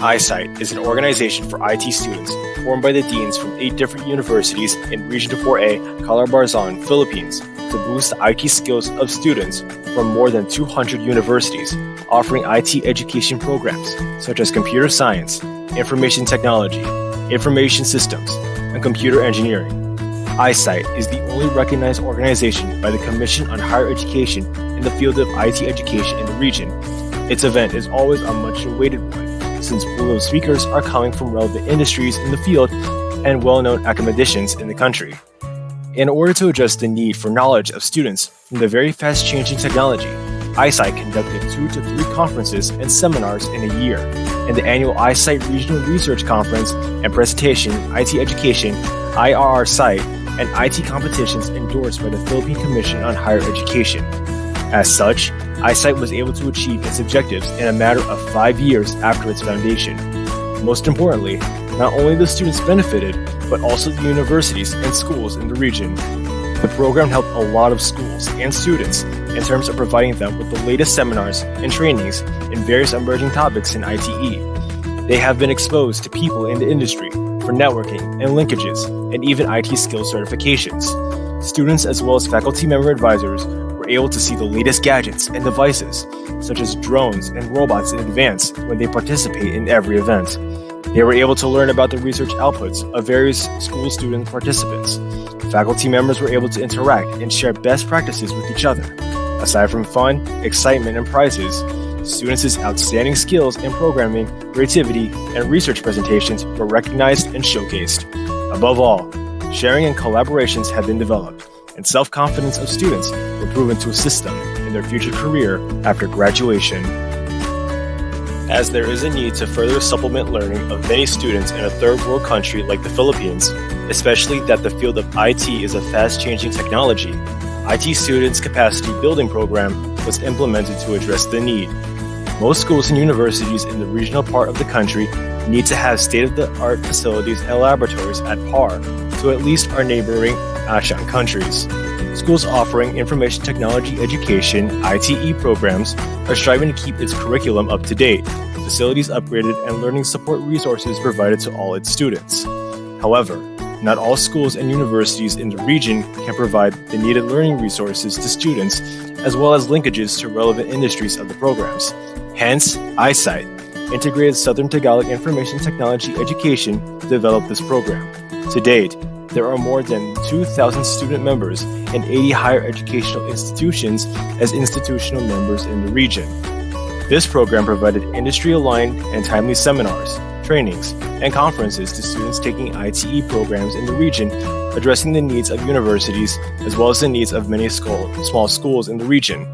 iSITE is an organization for IT students formed by the deans from 8 different universities in Region 4A, Calabarzon, Philippines, to boost the IT skills of students from more than 200 universities, offering IT education programs such as computer science, information technology, information systems, and computer engineering. iSITE is the only recognized organization by the Commission on Higher Education in the field of IT education in the region. Its event is always a much-awaited one, since pool of speakers are coming from relevant industries in the field and well-known academicians in the country. In order to address the need for knowledge of students from the very fast-changing technology, iSITE conducted 2 to 3 conferences and seminars in a year, and the annual iSITE Regional Research Conference and Presentation, IT Education, IRR Site, and IT competitions endorsed by the Philippine Commission on Higher Education. As such, iSITE was able to achieve its objectives in a matter of 5 years after its foundation. Most importantly, not only the students benefited, but also the universities and schools in the region. The program helped a lot of schools and students in terms of providing them with the latest seminars and trainings in various emerging topics in ITE. They have been exposed to people in the industry for networking and linkages, and even IT skills certifications. Students as well as faculty member advisors were able to see the latest gadgets and devices, such as drones and robots in advance when they participate in every event. They were able to learn about the research outputs of various school student participants. Faculty members were able to interact and share best practices with each other. Aside from fun, excitement, and prizes, students' outstanding skills in programming, creativity, and research presentations were recognized and showcased. Above all, sharing and collaborations have been developed, and self-confidence of students were proven to assist them in their future career after graduation. As there is a need to further supplement learning of many students in a third world country like the Philippines, especially that the field of IT is a fast-changing technology, IT Students Capacity Building Program was implemented to address the need. Most schools and universities in the regional part of the country need to have state-of-the-art facilities and laboratories at par to at least our neighboring ASEAN countries. Schools offering information technology education (ITE) programs are striving to keep its curriculum up to date, facilities upgraded, and learning support resources provided to all its students. However, not all schools and universities in the region can provide the needed learning resources to students, as well as linkages to relevant industries of the programs. Hence, iSITE, Integrated Southern Tagalog Information Technology Education, developed this program. To date, there are more than 2,000 student members and 80 higher educational institutions as institutional members in the region. This program provided industry-aligned and timely seminars, trainings, and conferences to students taking ITE programs in the region, addressing the needs of universities as well as the needs of many small schools in the region.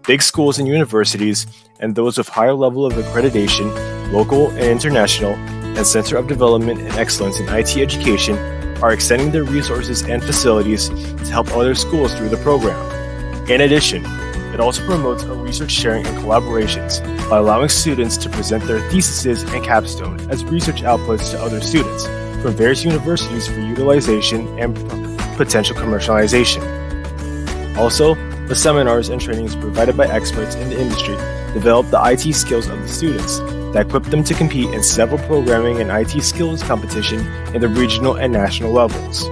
Big schools and universities, and those with higher level of accreditation, local and international, and Center of Development and Excellence in IT Education, are extending their resources and facilities to help other schools through the program. In addition, it also promotes a research sharing and collaborations by allowing students to present their theses and capstone as research outputs to other students from various universities for utilization and potential commercialization. Also, the seminars and trainings provided by experts in the industry develop the IT skills of the students that equip them to compete in several programming and IT skills competition in the regional and national levels.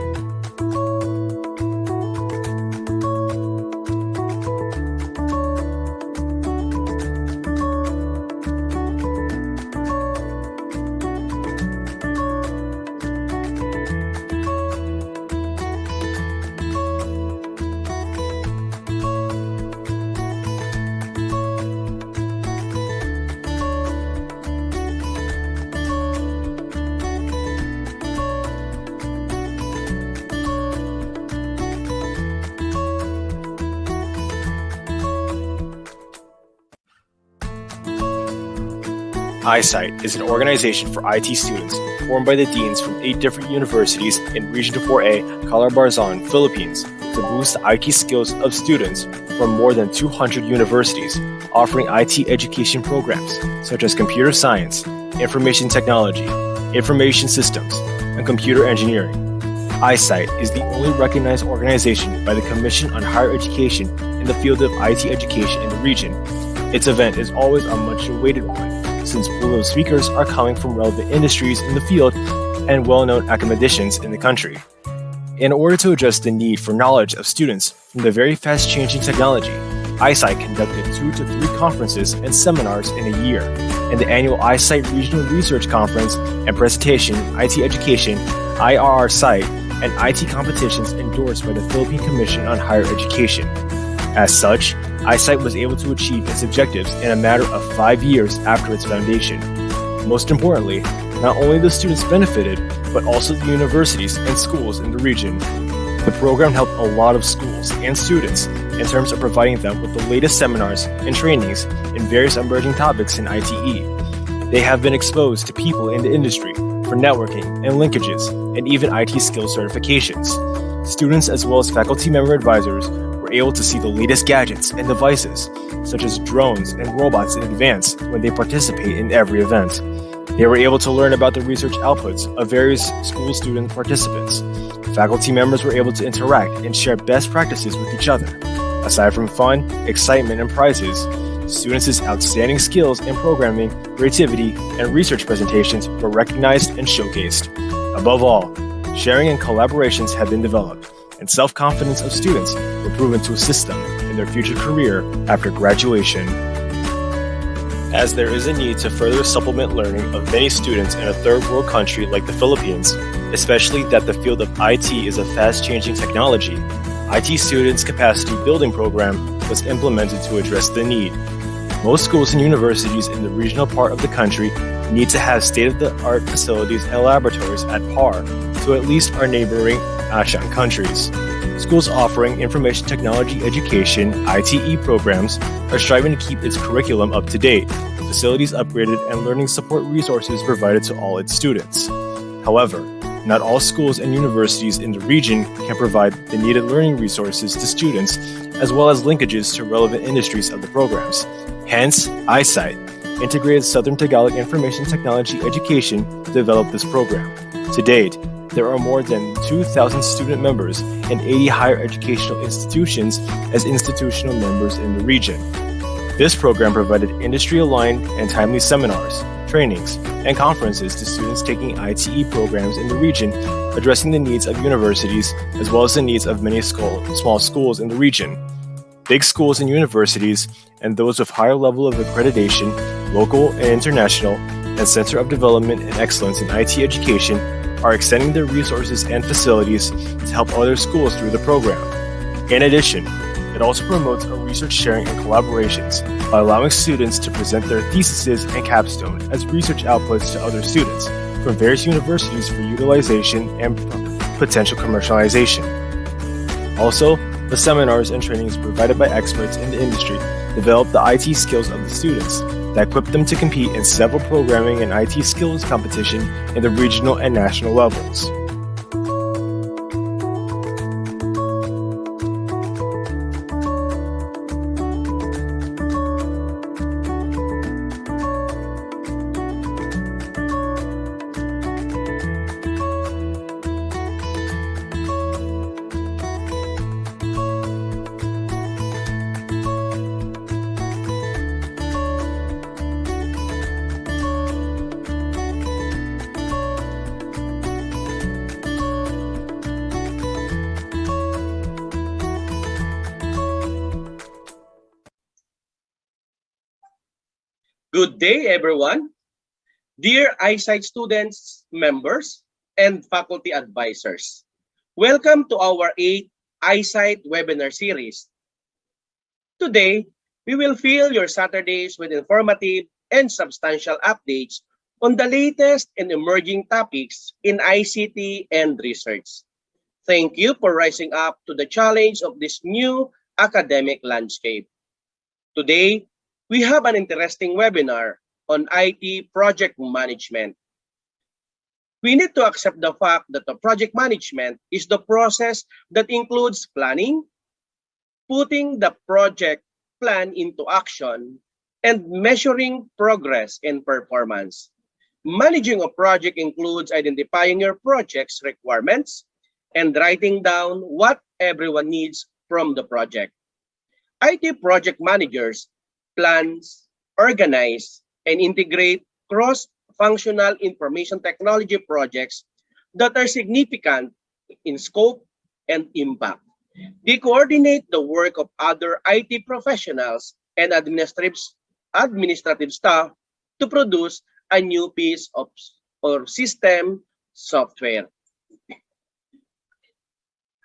iSITE is an organization for IT students formed by the deans from 8 different universities in Region 4A, Calabarzon, Philippines, to boost the IT skills of students from more than 200 universities, offering IT education programs such as computer science, information technology, information systems, and computer engineering. iSITE is the only recognized organization by the Commission on Higher Education in the field of IT education in the region. Its event is always a much-awaited one, since pool of speakers are coming from relevant industries in the field and well-known academicians in the country. In order to address the need for knowledge of students from the very fast-changing technology, iSITE conducted 2 to 3 conferences and seminars in a year, and the annual iSITE Regional Research Conference and Presentation, IT Education, iSITE, and IT competitions endorsed by the Philippine Commission on Higher Education. As such, iSITE was able to achieve its objectives in a matter of 5 years after its foundation. Most importantly, not only the students benefited, but also the universities and schools in the region. The program helped a lot of schools and students in terms of providing them with the latest seminars and trainings in various emerging topics in ITE. They have been exposed to people in the industry for networking and linkages, and even IT skill certifications. Students as well as faculty member advisors were able to see the latest gadgets and devices, such as drones and robots in advance when they participate in every event. They were able to learn about the research outputs of various school student participants. Faculty members were able to interact and share best practices with each other. Aside from fun, excitement, and prizes, students' outstanding skills in programming, creativity, and research presentations were recognized and showcased. Above all, sharing and collaborations have been developed, and self-confidence of students were proven to assist them in their future career after graduation. as there is a need to further supplement learning of many students in a third world country like the Philippines, especially that the field of IT is a fast-changing technology. IT Students Capacity Building Program was implemented to address the need. Most schools and universities in the regional part of the country need to have state-of-the-art facilities and laboratories at par to at least our neighboring ASEAN countries. Schools offering information technology education (ITE) programs are striving to keep its curriculum up to date, facilities upgraded, and learning support resources provided to all its students. However, not all schools and universities in the region can provide the needed learning resources to students, as well as linkages to relevant industries of the programs. Hence, iSITE, Integrated Southern Tagalog Information Technology Education, developed this program. To date, there are more than 2,000 student members and 80 higher educational institutions as institutional members in the region. This program provided industry-aligned and timely seminars, trainings, and conferences to students taking ITE programs in the region, addressing the needs of universities as well as the needs of many small schools in the region. Big schools and universities, and those with higher level of accreditation, local and international, and Center of Development and Excellence in IT Education, are extending their resources and facilities to help other schools through the program. In addition, it also promotes a research sharing and collaborations by allowing students to present their theses and capstone as research outputs to other students from various universities for utilization and potential commercialization. Also, the seminars and trainings provided by experts in the industry develop the IT skills of the students that equip them to compete in several programming and IT skills competition in the regional and national levels. Good day, everyone. Dear iSITE students, members, and faculty advisors. Welcome to our 8th iSITE webinar series. Today, we will fill your Saturdays with informative and substantial updates on the latest and emerging topics in ICT and research. Thank you for rising up to the challenge of this new academic landscape. Today, we have an interesting webinar on IT project management. We need to accept the fact that the project management is the process that includes planning, putting the project plan into action, and measuring progress and performance. Managing a project includes identifying your project's requirements and writing down what everyone needs from the project. IT project managers plans, organize, and integrate cross-functional information technology projects that are significant in scope and impact. They coordinate the work of other IT professionals and administrative staff to produce a new piece of or system software.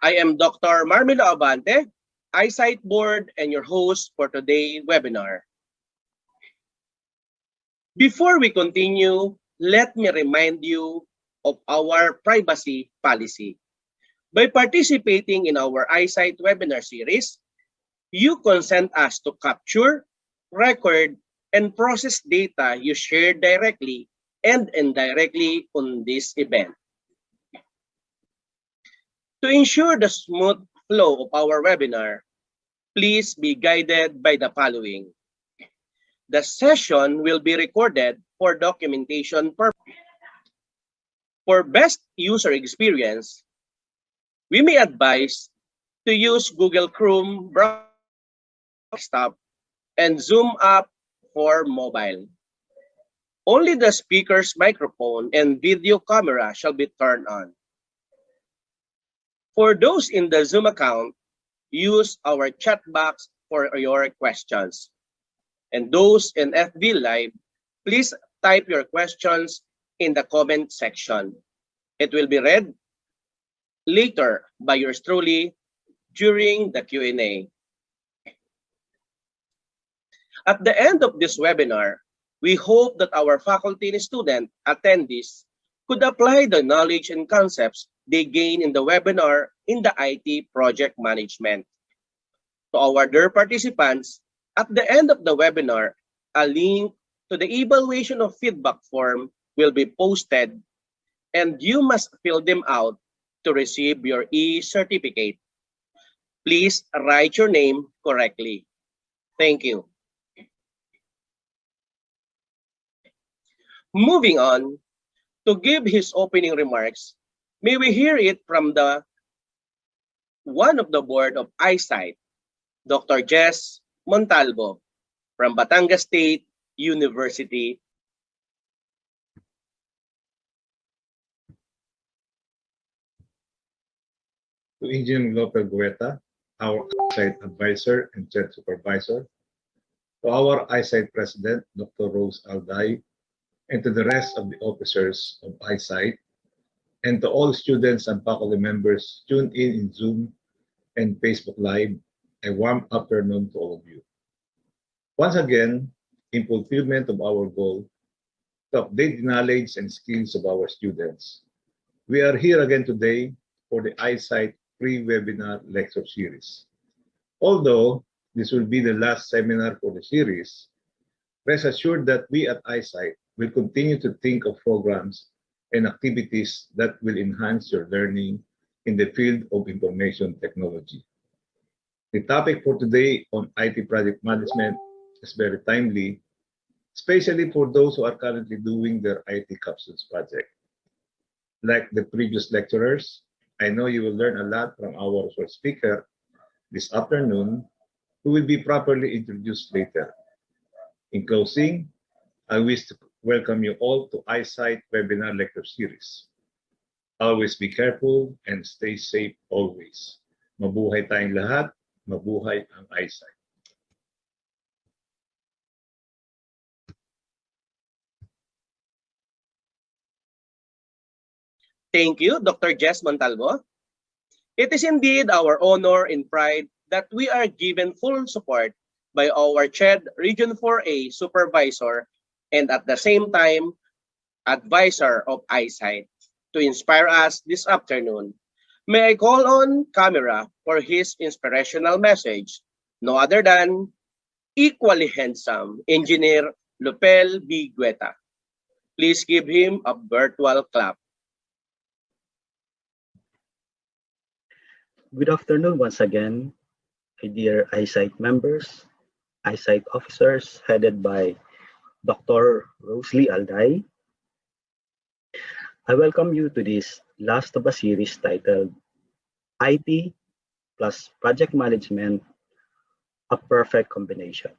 I am Dr. Marmelo Abante, iSITE Board, and your host for today's webinar. Before we continue, let me remind you of our privacy policy. By participating in our iSITE webinar series, you consent us to capture, record, and process data you share directly and indirectly on this event. To ensure the smooth flow of our webinar, please be guided by the following. The session will be recorded for documentation purposes. For best user experience, we may advise to use Google Chrome browser desktop and Zoom app for mobile. Only the speaker's microphone and video camera shall be turned on. For those in the Zoom account, use our chat box for your questions. And those in FB Live, please type your questions in the comment section. It will be read later by yours truly during the Q&A. At the end of this webinar, we hope that our faculty and student attendees could apply the knowledge and concepts they gain in the webinar in the IT project management. To our dear participants, at the end of the webinar, a link to the evaluation of feedback form will be posted, and you must fill them out to receive your e-certificate. Please write your name correctly. Thank you. Moving on, to give his opening remarks, may we hear it from the one of the board of iSITE, Dr. Jess Montalvo from Batangas State University. To Engineer Lopez Gueta, our iSITE advisor and chat supervisor, to our iSITE president, Dr. Rose Alday, and to the rest of the officers of iSITE, and to all students and faculty members tuned in Zoom and Facebook Live, a warm afternoon to all of you. Once again, in fulfillment of our goal to update the knowledge and skills of our students, we are here again today for the iSITE free webinar lecture series. Although this will be the last seminar for the series, rest assured that we at iSITE will continue to think of programs and activities that will enhance your learning in the field of information technology. The topic for today on IT project management is very timely, especially for those who are currently doing their IT capsules project. Like the previous lecturers, I know you will learn a lot from our first speaker this afternoon, who will be properly introduced later. In closing, I wish to welcome you all to iSITE webinar lecture series. Always be careful and stay safe always. Mabuhay tayong lahat, mabuhay ang iSITE. Thank you, Dr. Jess Montalvo. It is indeed our honor and pride that we are given full support by our CHED Region 4A supervisor and at the same time, advisor of iSITE to inspire us this afternoon. May I call on camera for his inspirational message, no other than equally handsome Engineer Lopel B. Gueta. Please give him a virtual clap. Good afternoon once again, my dear iSITE members, iSITE officers headed by Dr. Rosalie Alday. I welcome you to this last of a series titled IT plus Project Management, a Perfect Combination,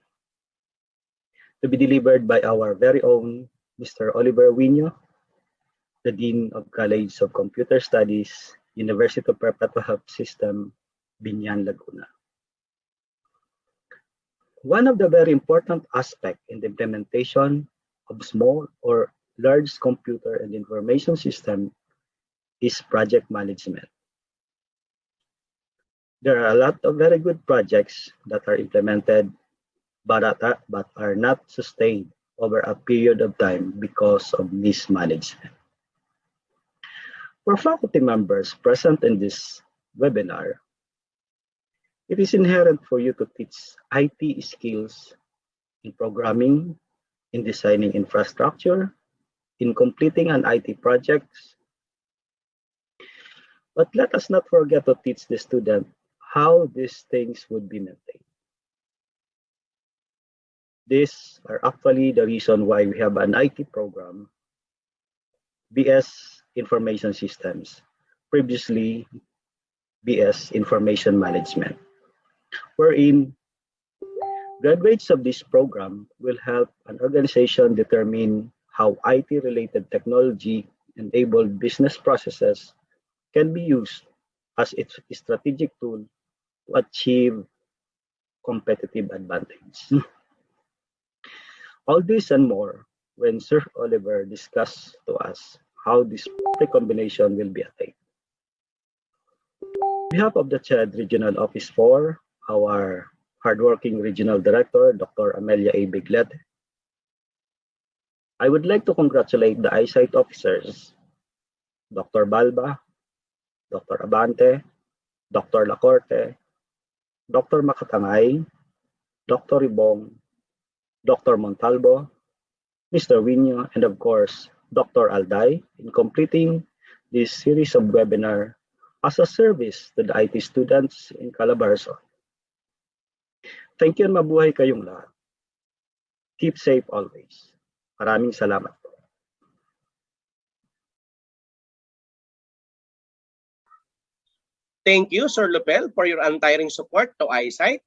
to be delivered by our very own Mr. Oliver Wino, the Dean of College of Computer Studies, University of Perpetual Health System, Binyan, Laguna. One of the very important aspects in the implementation of small or large computer and information system is project management. There are a lot of very good projects that are implemented but are not sustained over a period of time because of mismanagement. For faculty members present in this webinar, it is inherent for you to teach IT skills in programming, in designing infrastructure, in completing an IT project. But let us not forget to teach the student how these things would be maintained. These are actually the reason why we have an IT program, BS Information Systems, previously BS Information Management, wherein graduates of this program will help an organization determine how IT-related technology-enabled business processes can be used as its strategic tool to achieve competitive advantage. All this and more when Sir Oliver discussed to us how this perfect combination will be attained. On behalf of the CHED Regional Office 4, our hardworking Regional Director, Dr. Amelia A. Biglete, I would like to congratulate the iSITE officers, Dr. Balba, Dr. Abante, Dr. Lacorte, Dr. Makatangay, Dr. Ribong, Dr. Montalvo, Mr. Winyo, and of course, Dr. Alday in completing this series of webinar as a service to the IT students in Calabarzon. Thank you and mabuhay kayong lahat. Keep safe always. Maraming salamat po. Thank you, Sir Lopel, for your untiring support to iSITE.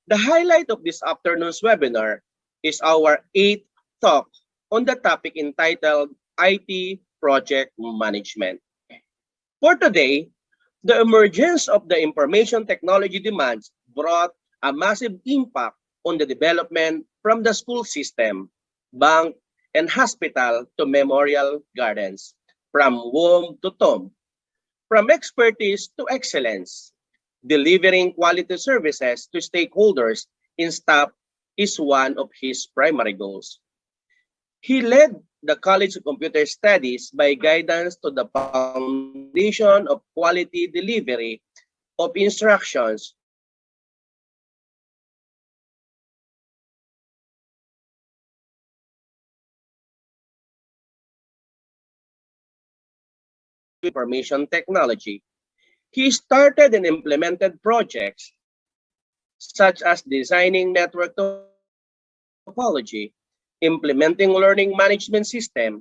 The highlight of this afternoon's webinar is our 8th talk on the topic entitled IT Project Management. For today, the emergence of the information technology demands brought a massive impact on the development from the school system, bank, and hospital to memorial gardens, from womb to tomb, from expertise to excellence. Delivering quality services to stakeholders in staff is one of his primary goals. He led the College of Computer Studies by guidance to the foundation of quality delivery of instructions information technology. He started and implemented projects such as designing network topology, implementing learning management system,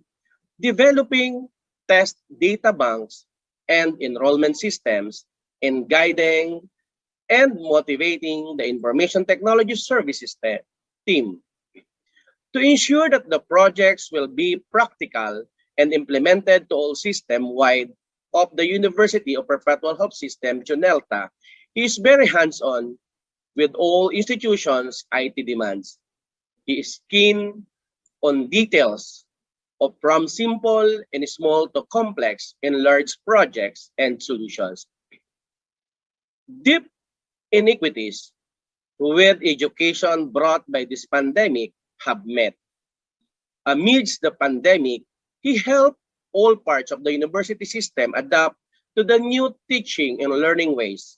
developing test data banks and enrollment systems, and guiding and motivating the information technology services team to ensure that the projects will be practical and implemented to all system-wide of the University of Perpetual Hope System, JUNELTA. He is very hands-on with all institutions' IT demands. He is keen on details of from simple and small to complex and large projects and solutions. Deep inequities with education brought by this pandemic have met. Amidst the pandemic, he helped all parts of the university system adapt to the new teaching and learning ways.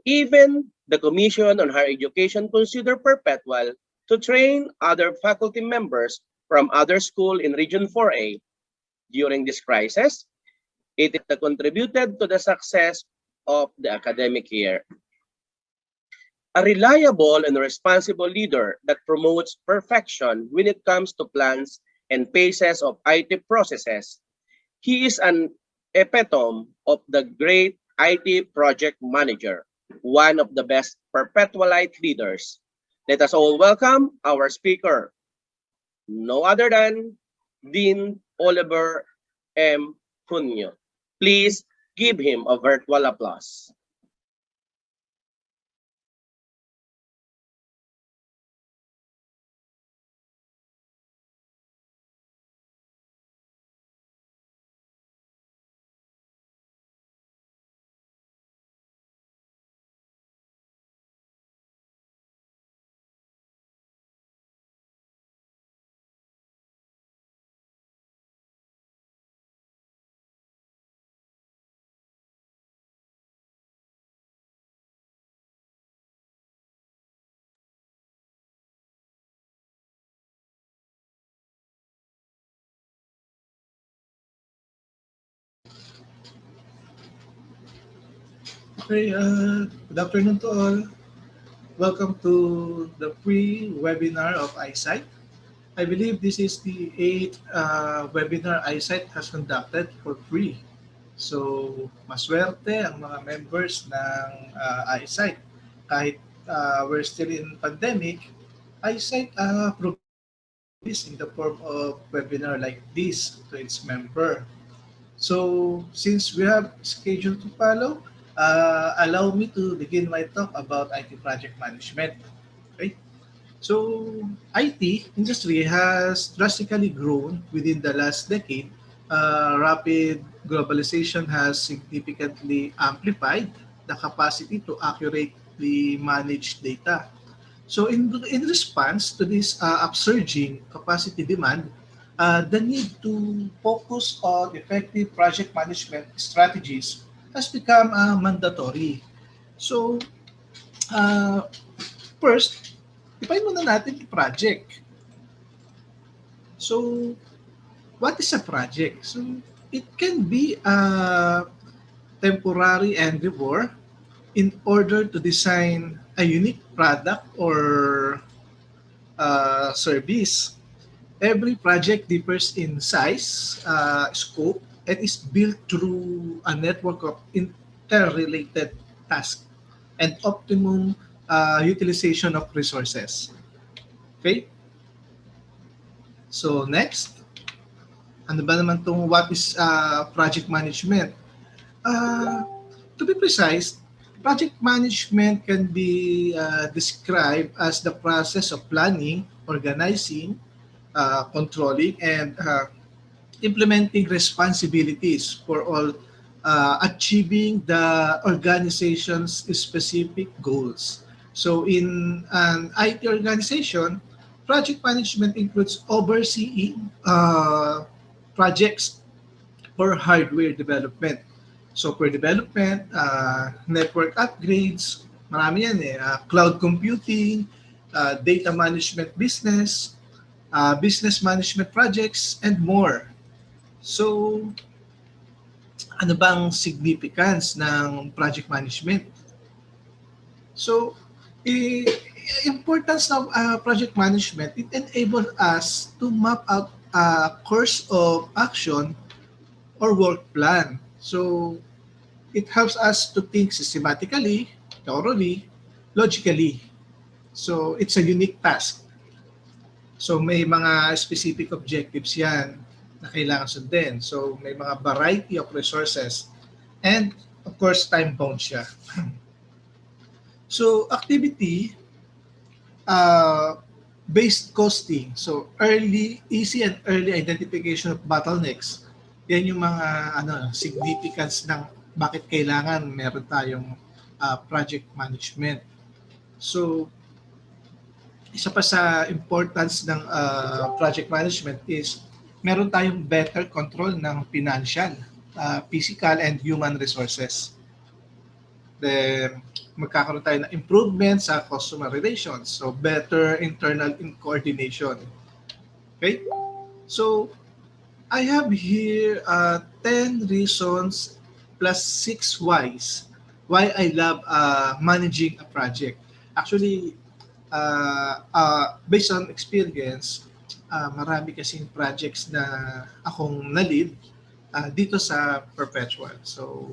Even the Commission on Higher Education considered Perpetual to train other faculty members from other schools in Region 4A. During this crisis, it contributed to the success of the academic year. A reliable and responsible leader that promotes perfection when it comes to plans and paces of IT processes. He is an epitome of the great IT project manager, one of the best Perpetualite leaders. Let us all welcome our speaker, no other than Dean Oliver M. Cunyo. Please give him a virtual applause. Okay, good afternoon to all. Welcome to the pre-webinar of iSITE. I believe this is the 8th webinar iSITE has conducted for free. So, maswerte ang mga members ng iSITE. Kahit we're still in pandemic, iSITE provides this in the form of webinar like this to its member. So, since we have schedule to follow, allow me to begin my talk about IT project management. Okay. So IT industry has drastically grown within the last decade. Rapid globalization has significantly amplified the capacity to accurately manage data. So in response to this upsurging capacity demand, the need to focus on effective project management strategies has become mandatory. So uh, first, define muna natin yung project. So what is a project? So it can be a temporary endeavor in order to design a unique product or service. Every project differs in size, scope, and is built through a network of interrelated tasks and optimum utilization of resources. Okay? So next, ano ba naman itong what is project management? Uh, to be precise, project management can be described as the process of planning, organizing, controlling, and implementing responsibilities for all achieving the organization's specific goals. So, in an IT organization, project management includes overseeing projects for hardware development, software development, network upgrades, marami yan eh, cloud computing, data management business, business management projects, and more. So, ano bang significance ng project management? So, importance of project management, it enables us to map out a course of action or work plan. So, it helps us to think systematically, thoroughly, logically. So, it's a unique task. So, may mga specific objectives yan na kailangan sundin. So, may mga variety of resources and, of course, time-bound siya. So, activity uh, based costing. So, easy and early identification of bottlenecks. Yan yung mga significance ng bakit kailangan meron tayong project management. So, isa pa sa importance ng project management is meron tayong better control ng financial, physical, and human resources. Then, magkakaroon tayo ng improvement sa customer relations. So, better internal coordination. Okay? So, I have here 10 reasons plus 6 whys why I love managing a project. Actually, based on experience, marami kasing projects na akong na-lead dito sa Perpetual. So,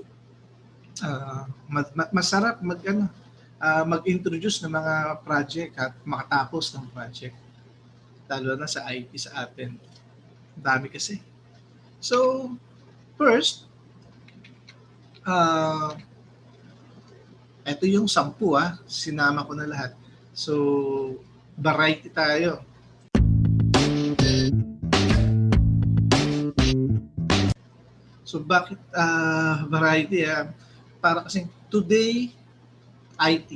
masarap mag-introduce ng mga project at makatapos ng project. Lalo na sa IT sa atin. Dami kasi. So, first, ito yung 10 sinama ko na lahat. So, variety tayo. So, bakit variety? Para kasi today, IT.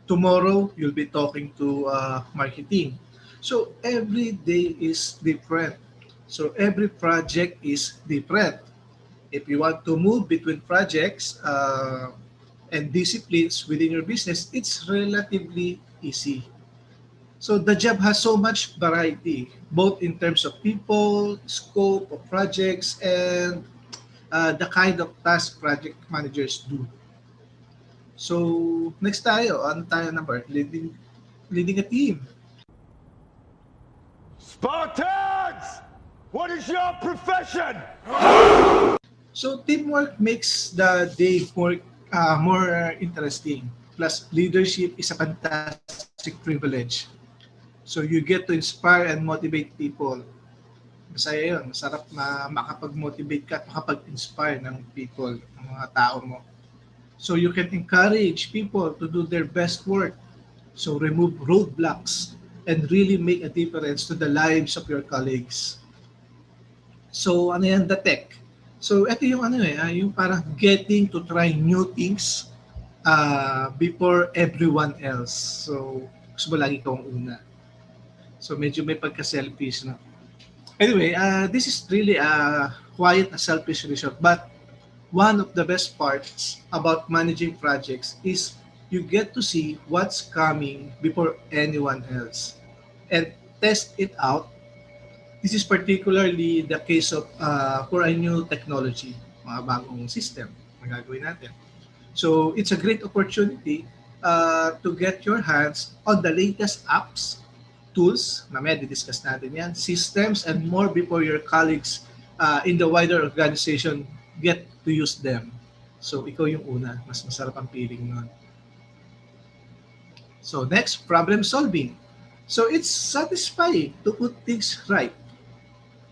Tomorrow, you'll be talking to marketing. So, every day is different. So, every project is different. If you want to move between projects and disciplines within your business, it's relatively easy. So the job has so much variety, both in terms of people, scope of projects, and the kind of task project managers do. So next tayo, ano tayo number? Leading a team. Spartans! What is your profession? So teamwork makes the day more interesting. Plus leadership is a fantastic privilege. So you get to inspire and motivate people. Masaya yun. Masarap na makapag-motivate ka at makapag-inspire ng people, ng mga tao mo. So you can encourage people to do their best work. So remove roadblocks and really make a difference to the lives of your colleagues. So ano yan, the tech. So ito yung yung parang getting to try new things before everyone else. So gusto mo lagi kang una. So medyo may pagka-selfish, no? Anyway, this is really a quiet, a selfish result. But one of the best parts about managing projects is you get to see what's coming before anyone else and test it out. This is particularly the case of for a new technology, mga bagong system na gagawin natin. So it's a great opportunity to get your hands on the latest apps, tools, na may discuss natin yan, systems, and more before your colleagues in the wider organization get to use them. So ikaw yung una, mas masarap ang feeling nun. So next, problem solving. So it's satisfying to put things right.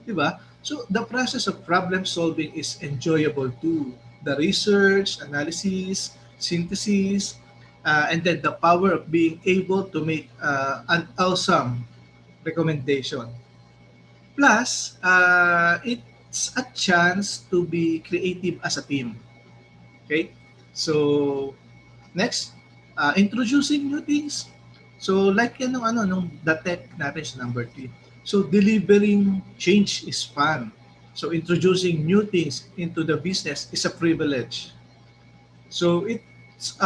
Diba? So the process of problem solving is enjoyable too. The research, analysis, synthesis, and then the power of being able to make an awesome recommendation. Plus, it's a chance to be creative as a team. Okay? So, next, introducing new things. So, like yan nung the tech natin sa number 3. So, delivering change is fun. So, introducing new things into the business is a privilege. So, it's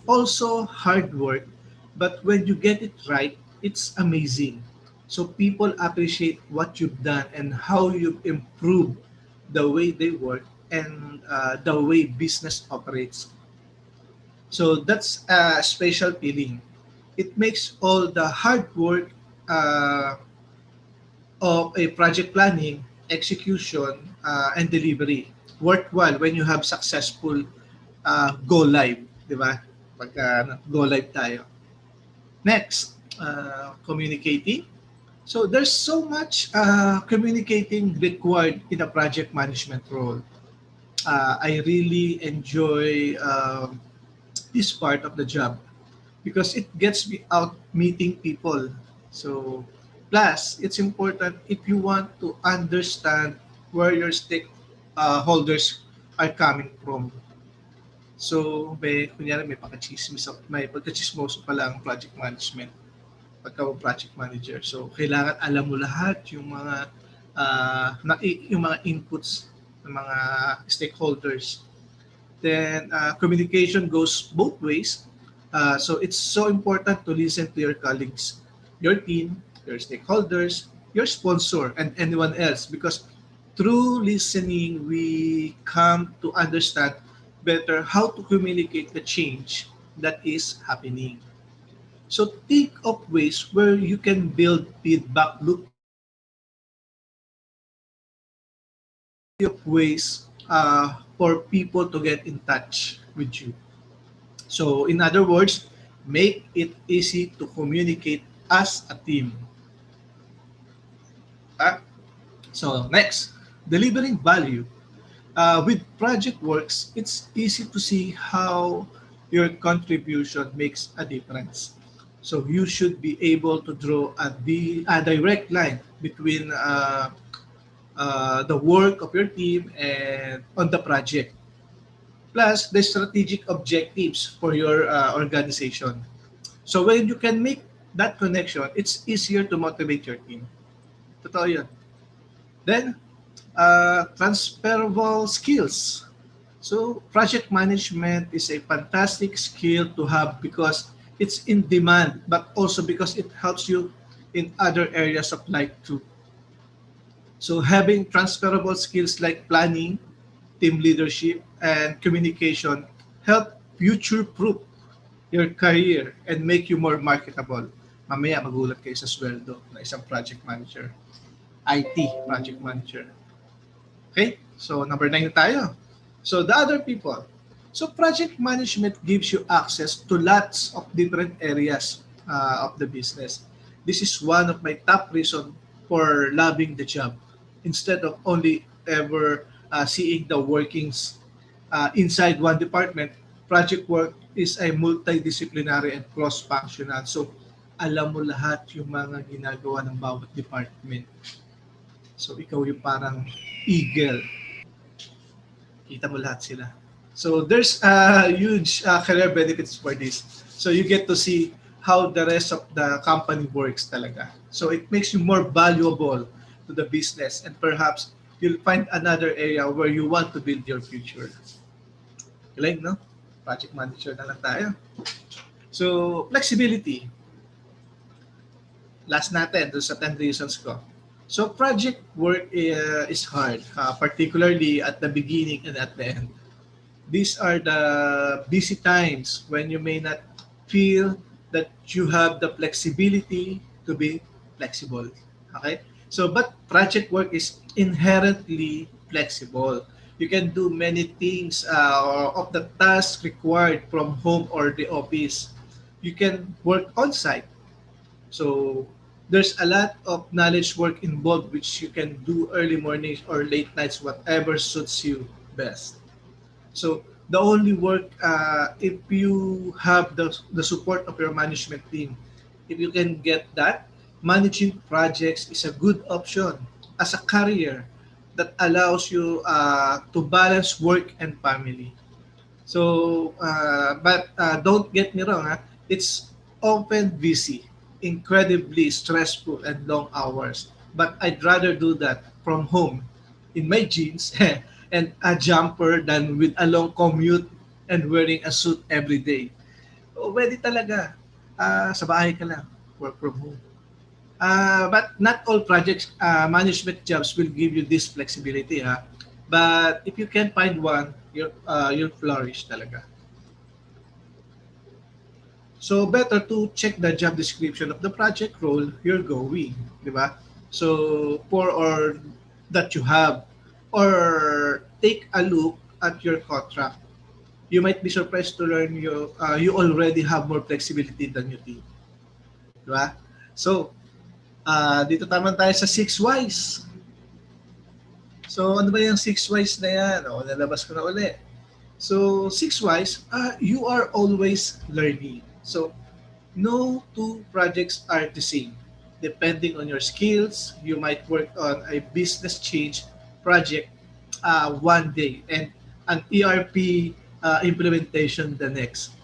also hard work, but when you get it right, it's amazing. So, people appreciate what you've done and how you've improved the way they work and the way business operates. So, that's a special feeling. It makes all the hard work uh, of a project planning, execution, and delivery worthwhile when you have successful go live, di ba? Pagka go live tayo. Next, communicating. So there's so much communicating required in a project management role. I really enjoy this part of the job because it gets me out meeting people. So, plus, it's important if you want to understand where your stakeholders are coming from. So, kunyari may pagkachismoso pala ang project management pagka project manager. So, kailangan alam mo lahat yung mga inputs ng mga stakeholders. Then communication goes both ways. So it's so important to listen to your colleagues, your team, your stakeholders, your sponsor, and anyone else because through listening, we come to understand better how to communicate the change that is happening. So think of ways where you can build feedback loop of ways for people to get in touch with you. So, in other words, make it easy to communicate as a team. Ah, so, next, delivering value. With project works, it's easy to see how your contribution makes a difference. So, you should be able to draw a direct line between the work of your team and on the project. Plus, the strategic objectives for your organization. So when you can make that connection, it's easier to motivate your team. Totoo yun. Then, transferable skills. So project management is a fantastic skill to have because it's in demand, but also because it helps you in other areas of life too. So having transferable skills like planning, team leadership, and communication help future-proof your career and make you more marketable. Mamaya magulat kayo sa sweldo na isang project manager, IT project manager. Okay? So number 9 na tayo. So the other people. So project management gives you access to lots of different areas of the business. This is one of my top reasons for loving the job. Instead of only ever seeing the workings inside one department, project work is a multidisciplinary and cross-functional. So alam mo lahat yung mga ginagawa ng bawat department. So ikaw yung parang eagle. Kita mo lahat sila. So there's huge career benefits for this. So you get to see how the rest of the company works talaga. So it makes you more valuable to the business, and perhaps you'll find another area where you want to build your future. Galing, no? Project manager na lang tayo. So, flexibility. Last natin, doon sa 10 reasons ko. So, project work is hard, particularly at the beginning and at the end. These are the busy times when you may not feel that you have the flexibility to be flexible. Okay? So, but project work is inherently flexible. You can do many things of the tasks required from home or the office. You can work on site. So, there's a lot of knowledge work involved which you can do early mornings or late nights, whatever suits you best. So the only work, if you have the support of your management team, if you can get that, managing projects is a good option as a career that allows you to balance work and family. So, but don't get me wrong, it's often busy, incredibly stressful, and long hours. But I'd rather do that from home in my jeans and a jumper than with a long commute and wearing a suit every day. So, pwede talaga. Sa bahay ka lang, work from home. But not all projects management jobs will give you this flexibility, ha. But if you can find one, you'll flourish talaga. So better to check the job description of the project role you're going, di ba? So for or that you have, or take a look at your contract. You might be surprised to learn you already have more flexibility than you think, di ba? So dito taman tayo sa 6 whys. So ano ba yung 6 whys na yan? O, nalabas ko na uli. So 6 whys, you are always learning. So no two projects are the same. Depending on your skills, you might work on a business change project one day and an ERP implementation the next.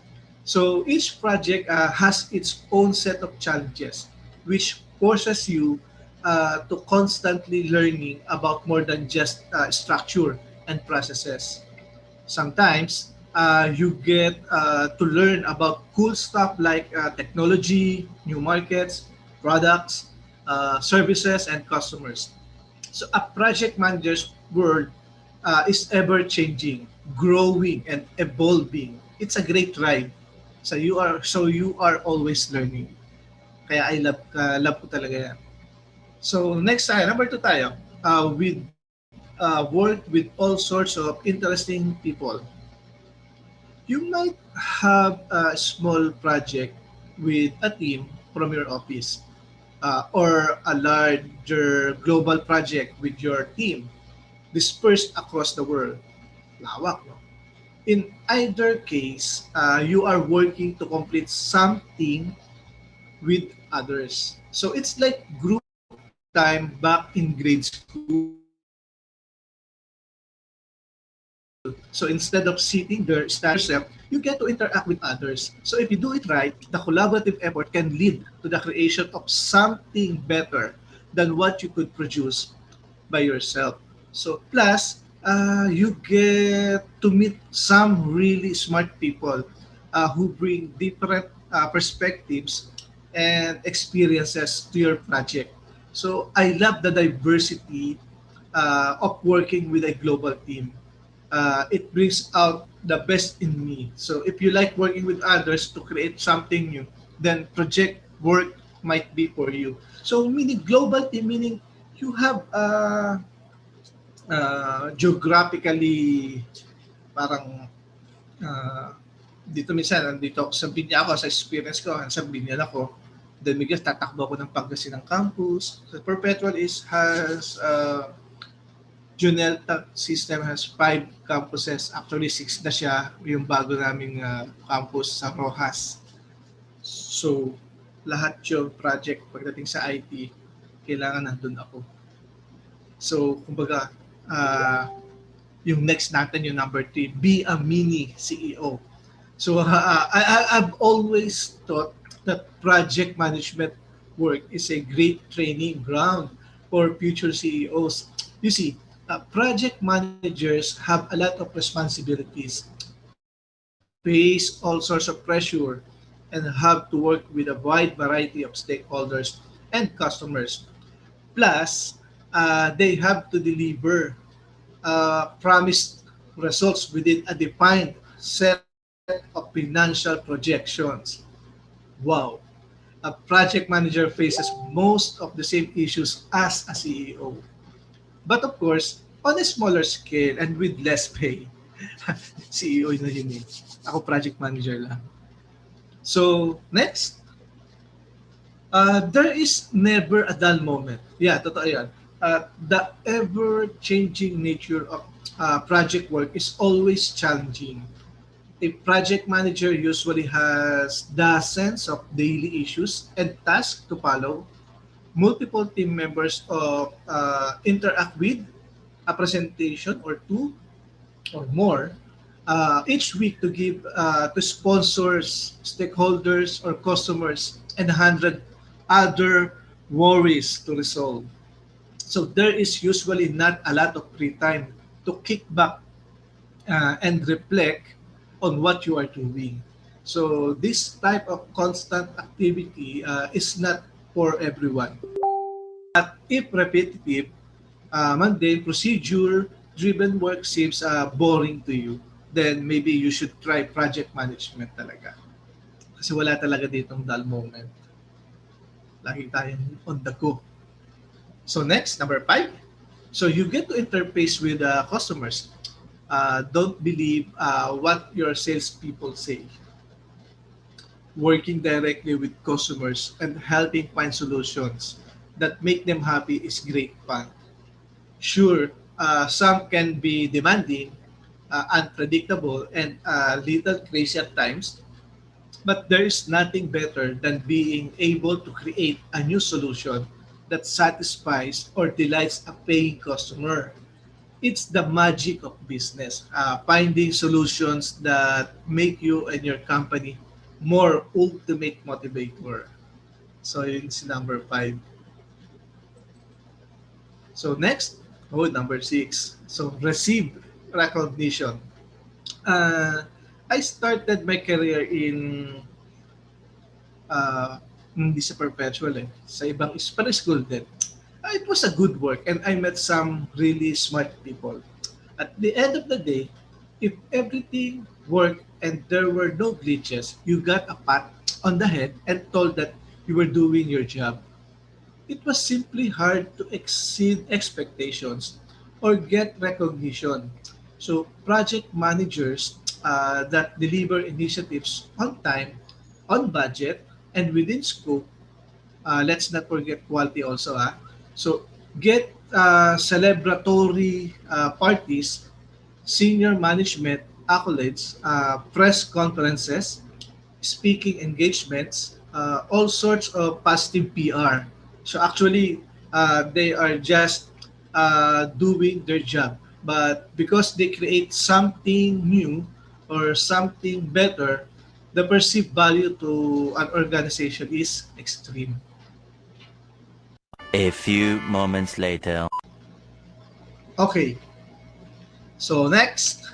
So each project has its own set of challenges, which forces you to constantly learning about more than just structure and processes. Sometimes you get to learn about cool stuff like technology, new markets, products, services, and customers. So a project manager's world is ever changing, growing, and evolving. It's a great ride. So you are always learning. Kaya I love ko talaga yan. So next tayo, number 2 tayo. With work with all sorts of interesting people. You might have a small project with a team from your office, or a larger global project with your team dispersed across the world. Lawak, no? In either case, you are working to complete something with others. So it's like group time back in grade school. So instead of sitting there, stand yourself, you get to interact with others. So if you do it right, the collaborative effort can lead to the creation of something better than what you could produce by yourself. So plus, you get to meet some really smart people who bring different perspectives and experiences to your project. So I love the diversity of working with a global team. It brings out the best in me. So if you like working with others to create something new, then project work might be for you. So meaning global team, meaning you have geographically parang dito minsan nandito ako sa Binya ako sa experience ko sa Binya ako, then bigla tatakbo ako ng Pangasinan campus. So Perpetual is has Junelta system has 5 campuses, actually 6 na siya yung bago naming campus sa Rojas. So lahat yung project pagdating sa IT, kailangan nandun ako. So, kumbaga, yung next natin, yung number 3, be a mini CEO. So, I've always thought that project management work is a great training ground for future CEOs. You see, project managers have a lot of responsibilities, face all sorts of pressure, and have to work with a wide variety of stakeholders and customers. Plus, they have to deliver promised results within a defined set of financial projections. Wow. A project manager faces most of the same issues as a CEO. But of course, on a smaller scale and with less pay. CEO na yun eh. Ako project manager lang. So, next. There is never a dull moment. Yeah, totoo yan. The ever-changing nature of project work is always challenging. A project manager usually has dozens of daily issues and tasks to follow, multiple team members of interact with, a presentation or two or more each week to give to sponsors, stakeholders, or customers, and 100 other worries to resolve. So there is usually not a lot of free time to kick back and reflect on what you are doing. So this type of constant activity is not for everyone. But if repetitive, mundane, procedure-driven work seems boring to you, then maybe you should try project management talaga. Kasi wala talaga ditong dull moment. Lagi tayong on the go. So next, number 5. So you get to interface with customers. Don't believe what your salespeople say. Working directly with customers and helping find solutions that make them happy is great fun. Sure, some can be demanding, unpredictable, and a little crazy at times, but there is nothing better than being able to create a new solution that satisfies or delights a paying customer. It's the magic of business, finding solutions that make you and your company more ultimate motivator. So it's number 5. So next, number 6. So receive recognition. Uh, I started my career in hindi sa perpetual sa ibang school din. It was a good work and I met some really smart people. At the end of the day, if everything worked and there were no glitches, you got a pat on the head and told that you were doing your job. It was simply hard to exceed expectations or get recognition. So project managers that deliver initiatives on time, on budget, and within scope, let's not forget quality also. So get celebratory parties, senior management accolades, press conferences, speaking engagements, all sorts of positive PR. So actually, they are just doing their job. But because they create something new or something better, the perceived value to an organization is extreme. A few moments later. Okay, so next,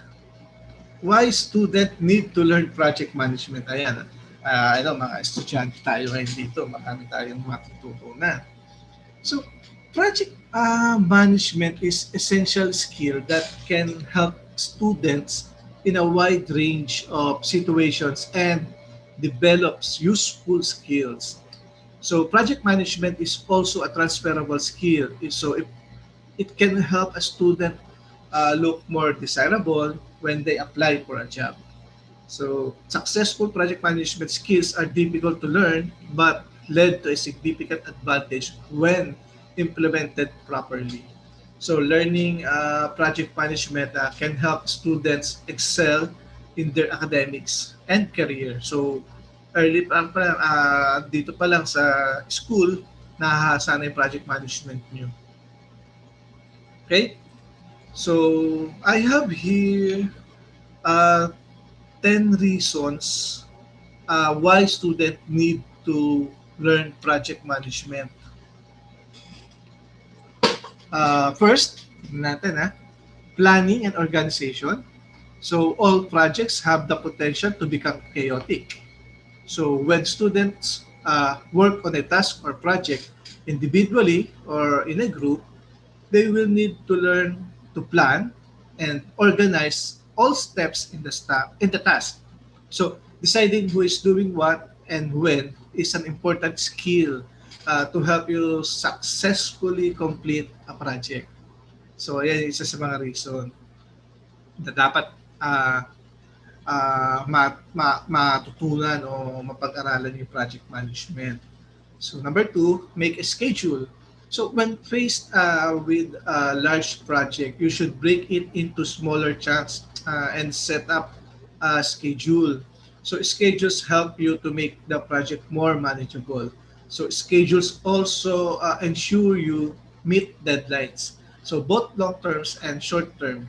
why student need to learn project management? Ayan, I know mga estudyante tayo ngayon dito, marami tayong matututunan. So, project management is essential skill that can help students in a wide range of situations and develops useful skills. So, project management is also a transferable skill. So, if it can help a student look more desirable when they apply for a job. So, successful project management skills are difficult to learn but led to a significant advantage when implemented properly. So, learning project management can help students excel in their academics and career. So, early dito pa lang sa school, nahahasa na yung project management nyo. Okay? So, I have here 10 reasons why students need to learn project management. First, natin planning and organization. So all projects have the potential to become chaotic. So when students work on a task or project individually or in a group, they will need to learn to plan and organize all steps in the task. So deciding who is doing what and when is an important skill to help you successfully complete a project. So yan isa sa mga reason na dapat matutunan o mapag-aralan yung project management. So number two, make a schedule. So when faced with a large project, you should break it into smaller chunks and set up a schedule. So schedules help you to make the project more manageable. So schedules also ensure you meet deadlines. So both long terms and short term,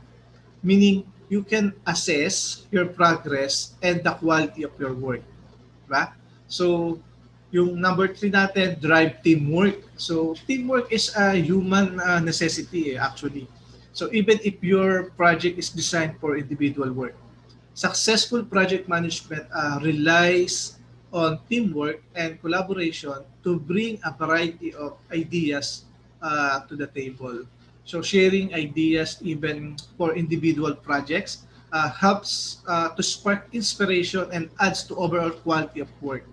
meaning you can assess your progress and the quality of your work. Diba? So, yung number three natin, drive teamwork. So, teamwork is a human necessity actually. So, even if your project is designed for individual work, successful project management relies on teamwork and collaboration to bring a variety of ideas to the table. So sharing ideas even for individual projects helps to spark inspiration and adds to overall quality of work.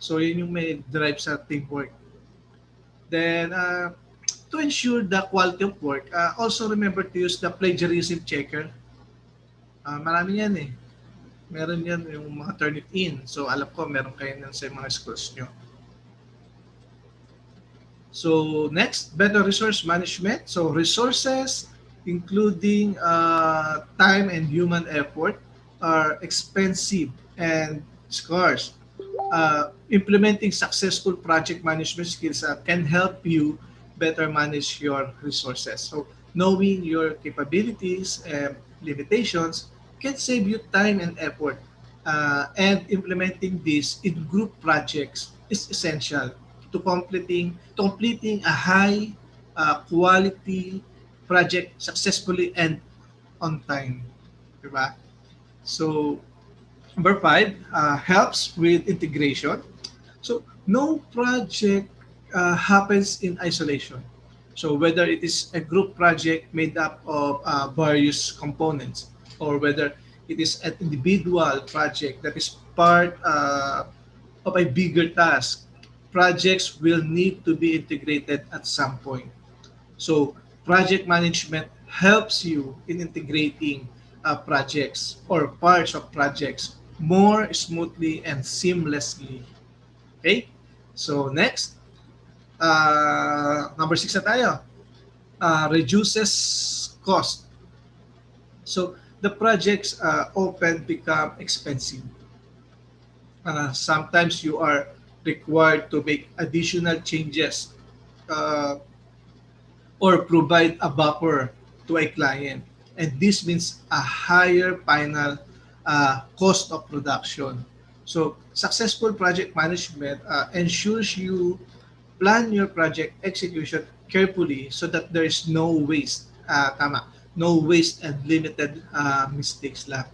So yun yung may drive sa teamwork. Then to ensure the quality of work, also remember to use the plagiarism checker. Marami yan eh. Meron yan yung mga Turnitin. So alam ko meron kayo yan sa mga schools nyo. So next, better resource management. So resources including time and human effort are expensive and scarce. Implementing successful project management skills can help you better manage your resources. So knowing your capabilities and limitations can save you time and effort. And implementing this in group projects is essential to completing a high quality project successfully and on time. Diba? So number five, helps with integration. So no project happens in isolation. So whether it is a group project made up of various components or whether it is an individual project that is part of a bigger task, projects will need to be integrated at some point. So project management helps you in integrating projects or parts of projects more smoothly and seamlessly. Okay? So next, number 6 na tayo. Reduces cost. So the projects often become expensive. Sometimes you are required to make additional changes or provide a buffer to a client. And this means a higher final cost of production. So successful project management ensures you plan your project execution carefully so that there is no waste. No waste and limited mistakes lang.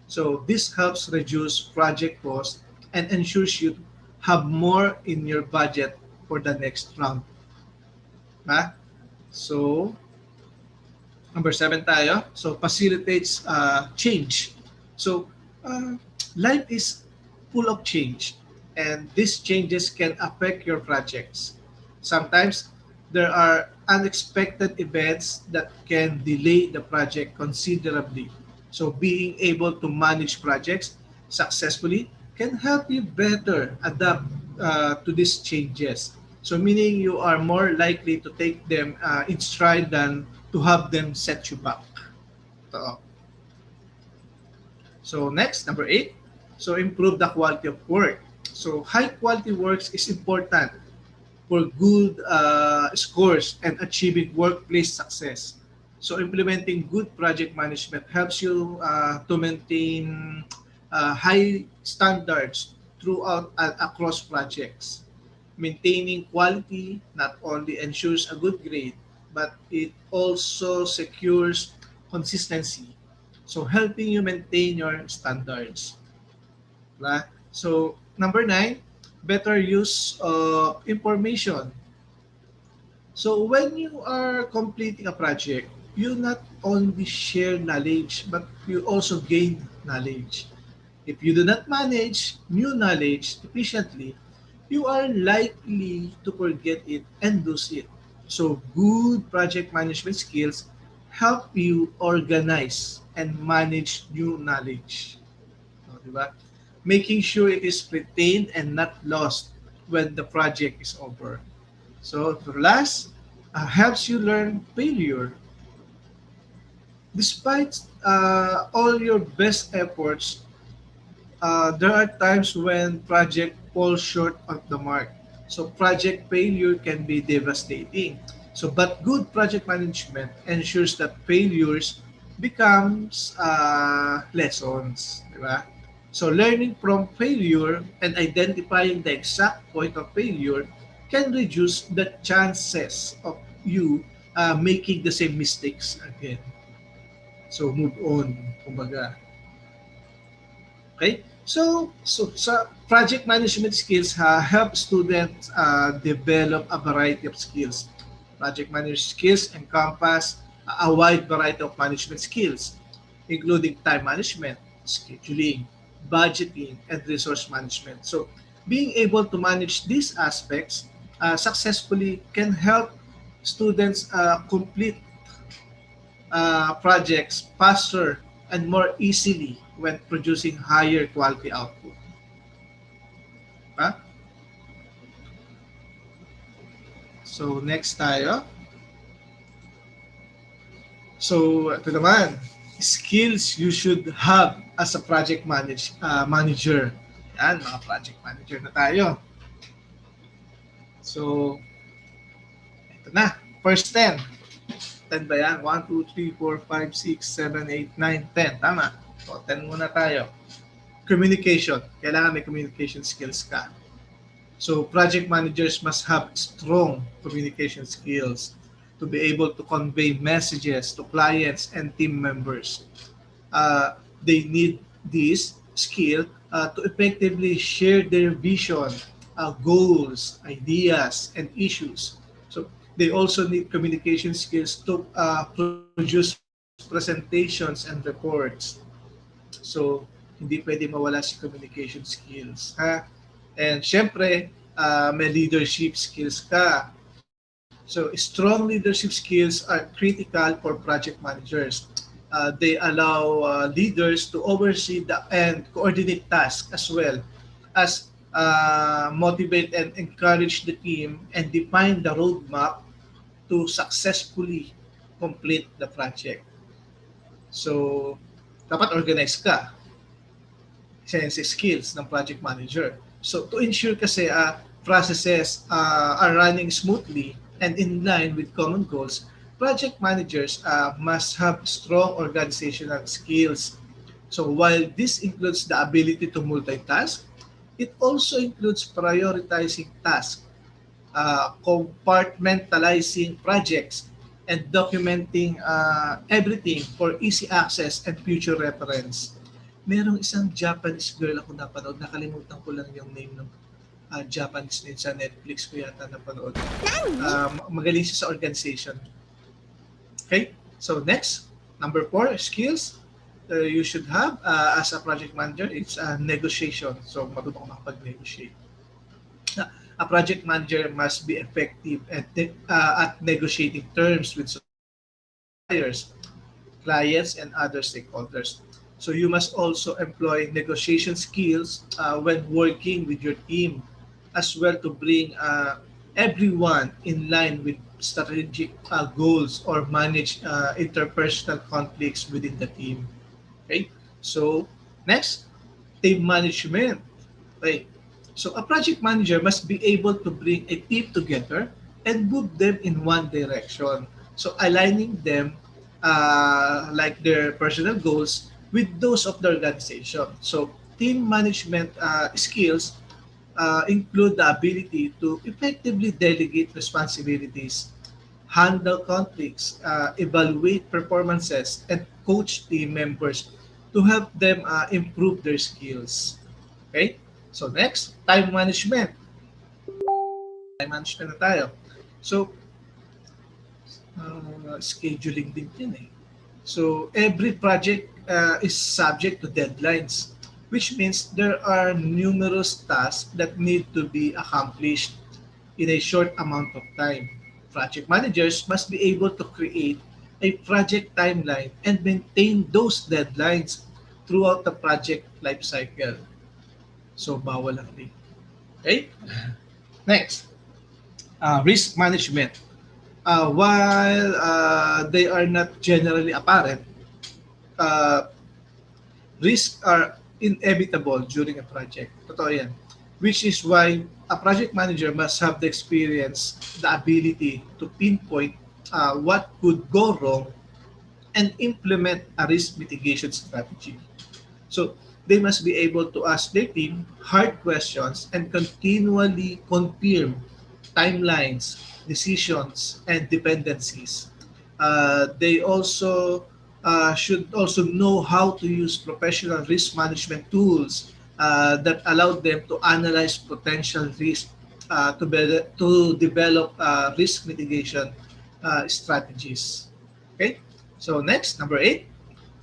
So this helps reduce project cost and ensures you have more in your budget for the next round. So, number 7 tayo. So, facilitates change. So, life is full of change and these changes can affect your projects. Sometimes, there are unexpected events that can delay the project considerably. So, being able to manage projects successfully can help you better adapt to these changes. So meaning you are more likely to take them in stride than to have them set you back. So next, number 8. So improve the quality of work. So high quality works is important for good scores and achieving workplace success. So implementing good project management helps you to maintain high standards throughout across projects. Maintaining quality not only ensures a good grade, but it also secures consistency. So helping you maintain your standards. Diba? So number nine, better use of information. So when you are completing a project, you not only share knowledge, but you also gain knowledge. If you do not manage new knowledge efficiently, you are likely to forget it and lose it. So good project management skills help you organize and manage new knowledge. No, diba? Making sure it is retained and not lost when the project is over. So for last, helps you learn failure. Despite all your best efforts, there are times when project falls short of the mark. So project failure can be devastating. So but good project management ensures that failures becomes lessons, di ba? So learning from failure and identifying the exact point of failure can reduce the chances of you making the same mistakes again. So move on, kumbaga. Okay? So sa project management skills help students develop a variety of skills. Project management skills encompass a wide variety of management skills, including time management, scheduling, budgeting, and resource management. So being able to manage these aspects successfully can help students complete projects faster and more easily when producing higher quality output. Ha? So next tayo. So ito naman, skills you should have as a manager. Yan, mga project manager na tayo. So, ito na. First 10. 10 ba yan? 1, 2, 3, 4, 5, 6, 7, 8, 9, 10. Tama. So, 10 muna tayo. Communication. Kailangan may communication skills ka. So project managers must have strong communication skills to be able to convey messages to clients and team members. They need this skill to effectively share their vision, goals, ideas, and issues. So they also need communication skills to produce presentations and reports. So hindi pwede mawala si communication skills. Ha? And syempre, may leadership skills ka. So strong leadership skills are critical for project managers. They allow leaders to oversee and coordinate tasks as well as motivate and encourage the team and define the roadmap to successfully complete the project. So, dapat organized ka. Sense skills ng project manager. So to ensure kasi processes are running smoothly and in line with common goals, project managers must have strong organizational skills. So while this includes the ability to multitask, it also includes prioritizing tasks, compartmentalizing projects, and documenting everything for easy access and future reference. Merong isang Japanese girl ako napanood, nakalimutan ko lang yung name ng Japanese din sa Netflix ko yata napanood. Magaling siya sa organization. Okay? So next, number 4, skills you should have as a project manager, it's negotiation. So marunong ka makapag-negotiate. A project manager must be effective at negotiating terms with suppliers, clients, and other stakeholders. So you must also employ negotiation skills when working with your team as well to bring everyone in line with strategic goals or manage interpersonal conflicts within the team. Okay? So next, team management. Okay. So a project manager must be able to bring a team together and move them in one direction. So aligning them like their personal goals with those of the organization. So team management skills include the ability to effectively delegate responsibilities, handle conflicts, evaluate performances, and coach team members to help them improve their skills. Okay? So next, time management. Time management na tayo. So, scheduling din yun eh. So, every project is subject to deadlines, which means there are numerous tasks that need to be accomplished in a short amount of time. Project managers must be able to create a project timeline and maintain those deadlines throughout the project lifecycle. So, bawal ang late. Okay? Next, risk management. While they are not generally apparent, uh, risks are inevitable during a project. Totoo yan. Which is why a project manager must have the experience, the ability to pinpoint what could go wrong and implement a risk mitigation strategy. So they must be able to ask their team hard questions and continually confirm timelines, decisions, and dependencies. They also should also know how to use professional risk management tools that allow them to analyze potential risk to develop risk mitigation strategies. Okay? So next, number 8.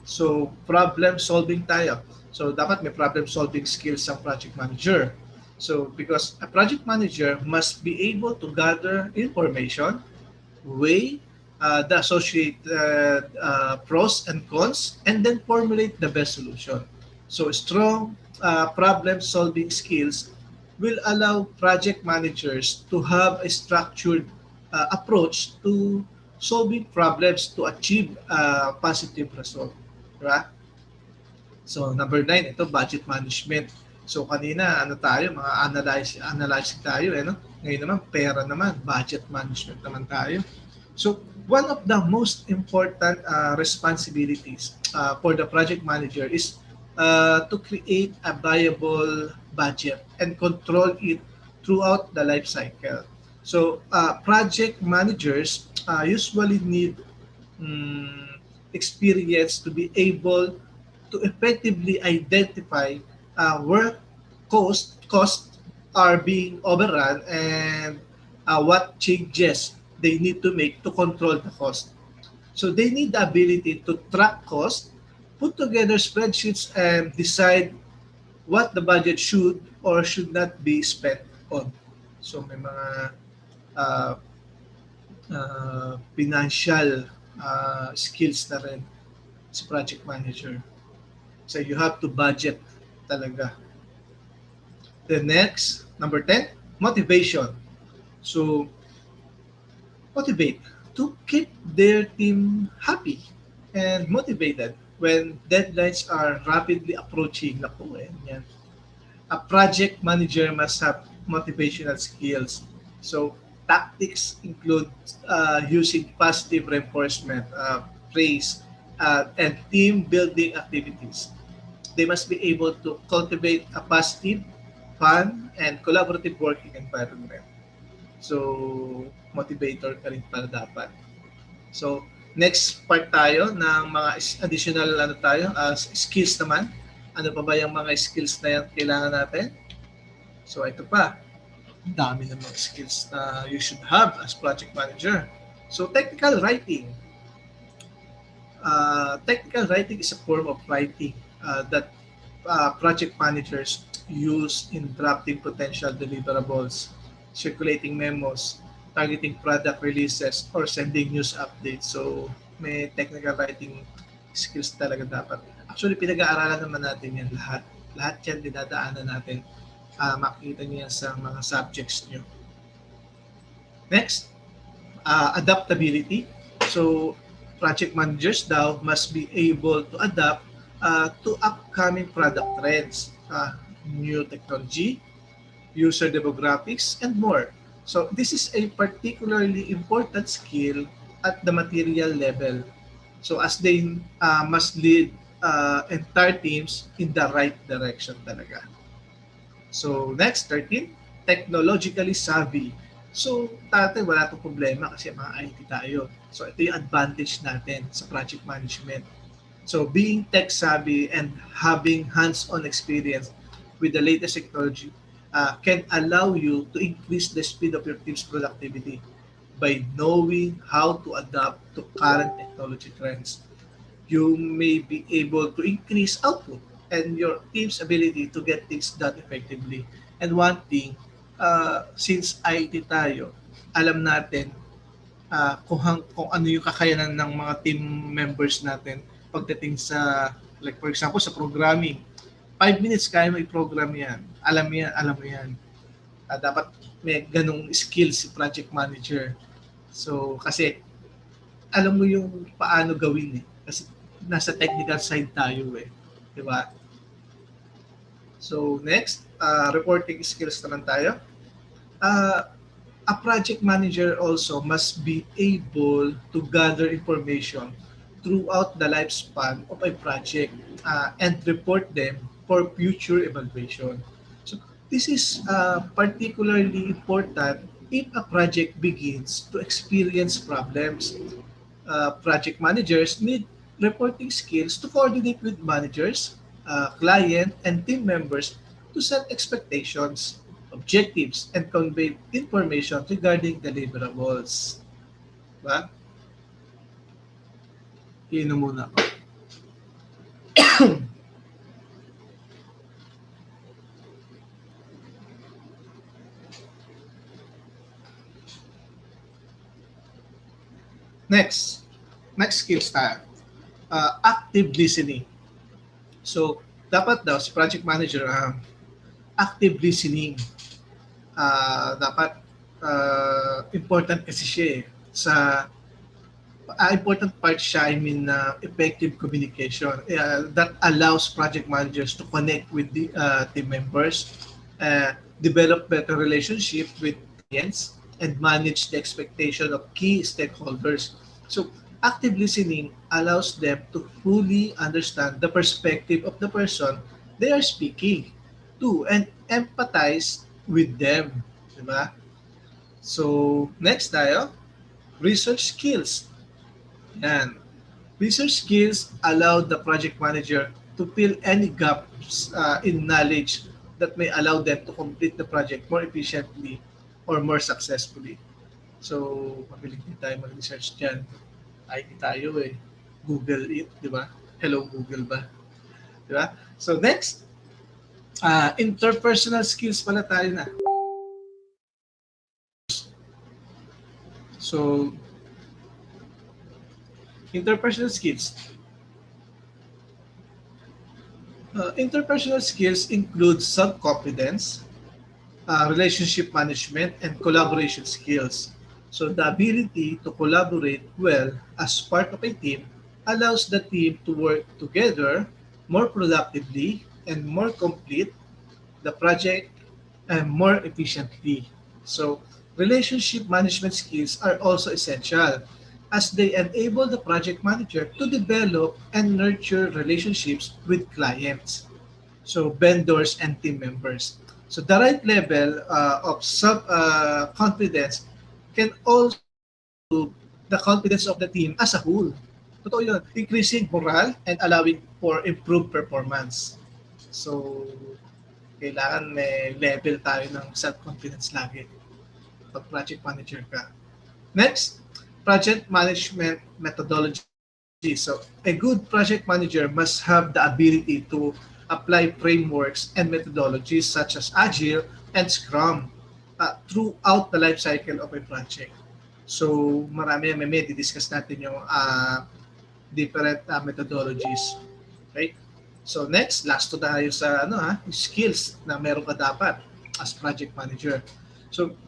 So, problem solving tayo. So, dapat may problem solving skills ang project manager. So, because a project manager must be able to gather information, weigh the associated pros and cons, and then formulate the best solution. So, strong problem solving skills will allow project managers to have a structured approach to solving problems to achieve a positive result. Diba? So number 9, ito budget management. So kanina ano tayo, mga analyzing tayo no. Ngayon naman pera naman, budget management naman tayo. So one of the most important responsibilities for the project manager is to create a viable budget and control it throughout the life cycle. So project managers usually need um, experience to be able to effectively identify where costs are being overrun and what changes they need to make to control the cost. So they need the ability to track costs, put together spreadsheets, and decide what the budget should or should not be spent on. So may mga uh, financial skills na rin si project manager. So you have to budget talaga. The next, number 10, motivation. So motivate to keep their team happy and motivated when deadlines are rapidly approaching. Naku, yan. A project manager must have motivational skills. So tactics include using positive reinforcement, praise, and team building activities. They must be able to cultivate a positive, fun, and collaborative working environment. So, motivator ka rin pala dapat. So, next part tayo ng mga additional skills naman. Ano pa ba yung mga skills na yan kailangan natin? So, ito pa. Ang dami ng mga skills na you should have as project manager. So, technical writing. Technical writing is a form of writing that project managers use in drafting potential deliverables, circulating memos, targeting product releases, or sending news updates. So, may technical writing skills talaga dapat. Actually, pinag-aaralan naman natin yan lahat. Lahat yan dinadaanan natin. Makikita niyo yan sa mga subjects niyo. Next, adaptability. So, project managers daw must be able to adapt to upcoming product trends, new technology, user demographics, and more. So this is a particularly important skill at the material level. So as they must lead entire teams in the right direction talaga. So next, 13, technologically savvy. So dati wala itong problema kasi mga IT tayo. So ito yung advantage natin sa project management. So being tech savvy and having hands-on experience with the latest technology can allow you to increase the speed of your team's productivity by knowing how to adapt to current technology trends. You may be able to increase output and your team's ability to get things done effectively. And one thing, since IT tayo, alam natin kung ano yung kakayanan ng mga team members natin pagdating sa, like for example, sa programming. 5 minutes kaya mo i-program yan. Alam mo yan. Dapat may ganong skill si project manager. So, kasi alam mo yung paano gawin eh. Kasi nasa technical side tayo eh. Di ba? So, next, reporting skills naman tayo. A project manager also must be able to gather information throughout the lifespan of a project and report them for future evaluation. So this is particularly important if a project begins to experience problems. Project managers need reporting skills to coordinate with managers, client, and team members to set expectations, objectives, and convey information regarding deliverables. Diba? Iinom muna ako. Next skills tayo. Active listening. So, dapat daw si project manager active listening. Dapat important kasi siya eh, sa important part siya, effective communication that allows project managers to connect with the team members, develop better relationship with clients, and manage the expectation of key stakeholders. So, active listening allows them to fully understand the perspective of the person they are speaking to and empathize with them. Diba? So, next tayo, research skills. Yan. Research skills allow the project manager to fill any gaps in knowledge that may allow them to complete the project more efficiently or more successfully. So, mabilis din tayo mag-research dyan. IT tayo eh. Google it, di ba? Hello Google ba? Di ba? So, next, interpersonal skills pala tayo na. So, interpersonal skills. Interpersonal skills include self-confidence, relationship management, and collaboration skills. So the ability to collaborate well as part of a team allows the team to work together more productively and more complete the project and more efficiently. So relationship management skills are also essential as they enable the project manager to develop and nurture relationships with clients, so vendors and team members. So the right level of self confidence can also improve the confidence of the team as a whole. Totoo yun. Increasing morale and allowing for improved performance. So, kailangan may level tayo ng self-confidence lagi pag project manager ka. Next, project management methodology. So, a good project manager must have the ability to apply frameworks and methodologies such as Agile and Scrum throughout the life cycle of a project. So, marami may discuss natin yung different methodologies. Okay? So, next, last to tayo sa skills na meron ka dapat as project manager. So,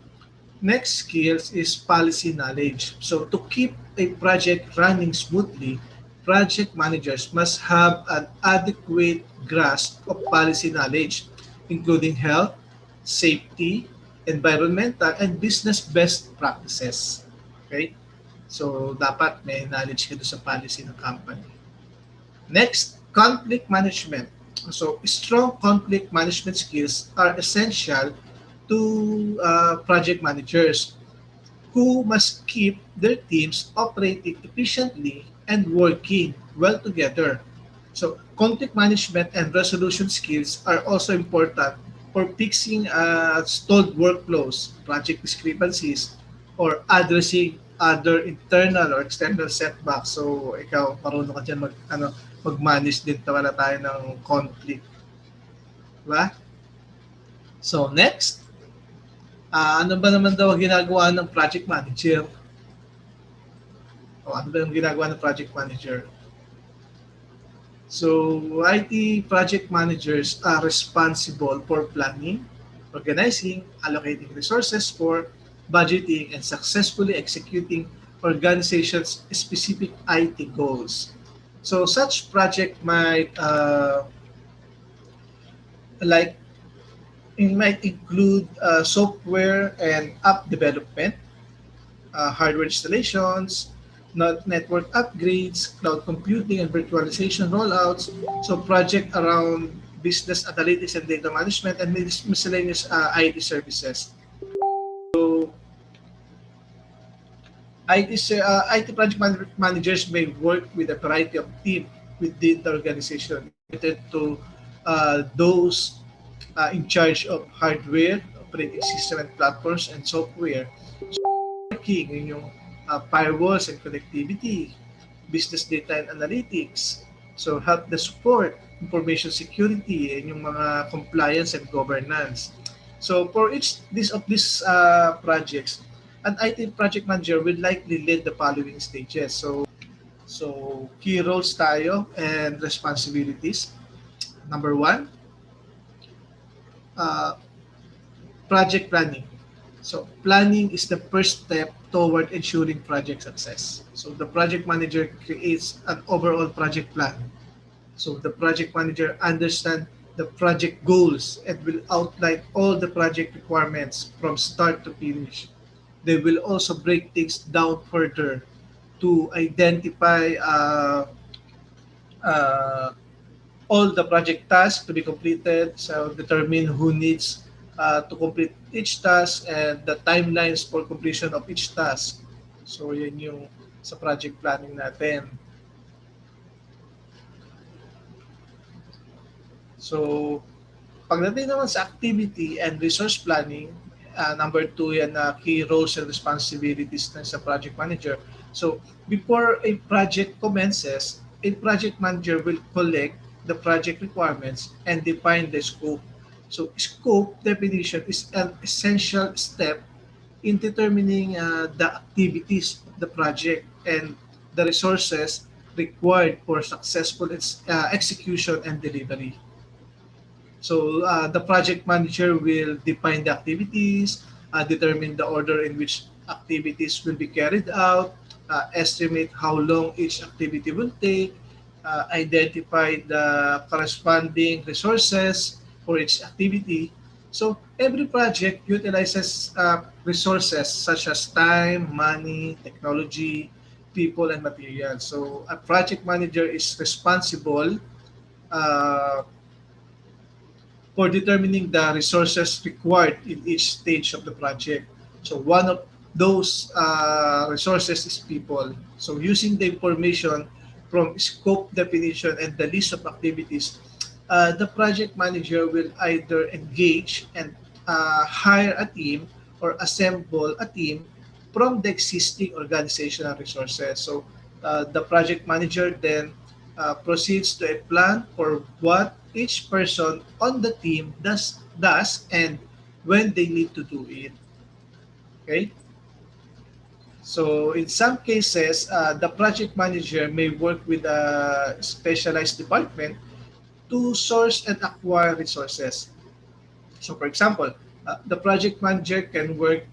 next skills is policy knowledge. So to keep a project running smoothly, project managers must have an adequate grasp of policy knowledge, including health, safety, environmental, and business best practices. Okay? So, dapat may knowledge ka doon sa policy ng company. Next, conflict management. So, strong conflict management skills are essential to project managers who must keep their teams operating efficiently and working well together. So, conflict management and resolution skills are also important for fixing stalled workflows, project discrepancies, or addressing other internal or external setbacks. So, ikaw, marunong ka dyan mag-manage din wala tayo ng conflict. Diba? So, next, ano ba naman daw ginagawa ng project manager? O ano ba yung ginagawa ng project manager? So, IT project managers are responsible for planning, organizing, allocating resources for budgeting, and successfully executing organization's specific IT goals. So, such project like might include software and app development, hardware installations, network upgrades, cloud computing and virtualization rollouts, so project around business analytics and data management, and miscellaneous IT services. So IT project managers may work with a variety of teams within the organization, related to those in charge of hardware, operating system and platforms, and software. Networking, yun yung firewalls and connectivity, business data and analytics, so help the support, information security, and yung mga compliance and governance. So for each of these projects, an IT project manager will likely lead the following stages. So key roles tayo and responsibilities. Number one, uh, project planning. So planning is the first step toward ensuring project success. So the project manager creates an overall project plan. So the project manager understands the project goals and will outline all the project requirements from start to finish. They will also break things down further to identify uh, all the project tasks to be completed, so determine who needs to complete each task and the timelines for completion of each task. So yan yung sa project planning natin. So pagdating naman sa activity and resource planning, number two yan na key roles and responsibilities ng sa project manager. So before a project commences, a project manager will collect the project requirements and define the scope. So scope definition is an essential step in determining the activities of the project and the resources required for successful execution and delivery. So the project manager will define the activities, determine the order in which activities will be carried out, estimate how long each activity will take, identify the corresponding resources for each activity. So every project utilizes resources such as time, money, technology, people, and materials. So a project manager is responsible uh, for determining the resources required in each stage of the project. So one of those resources is people. So using the information from scope definition and the list of activities, the project manager will either engage and hire a team or assemble a team from the existing organizational resources. So the project manager then proceeds to a plan for what each person on the team does and when they need to do it. Okay? So in some cases, the project manager may work with a specialized department to source and acquire resources. So for example, the project manager can work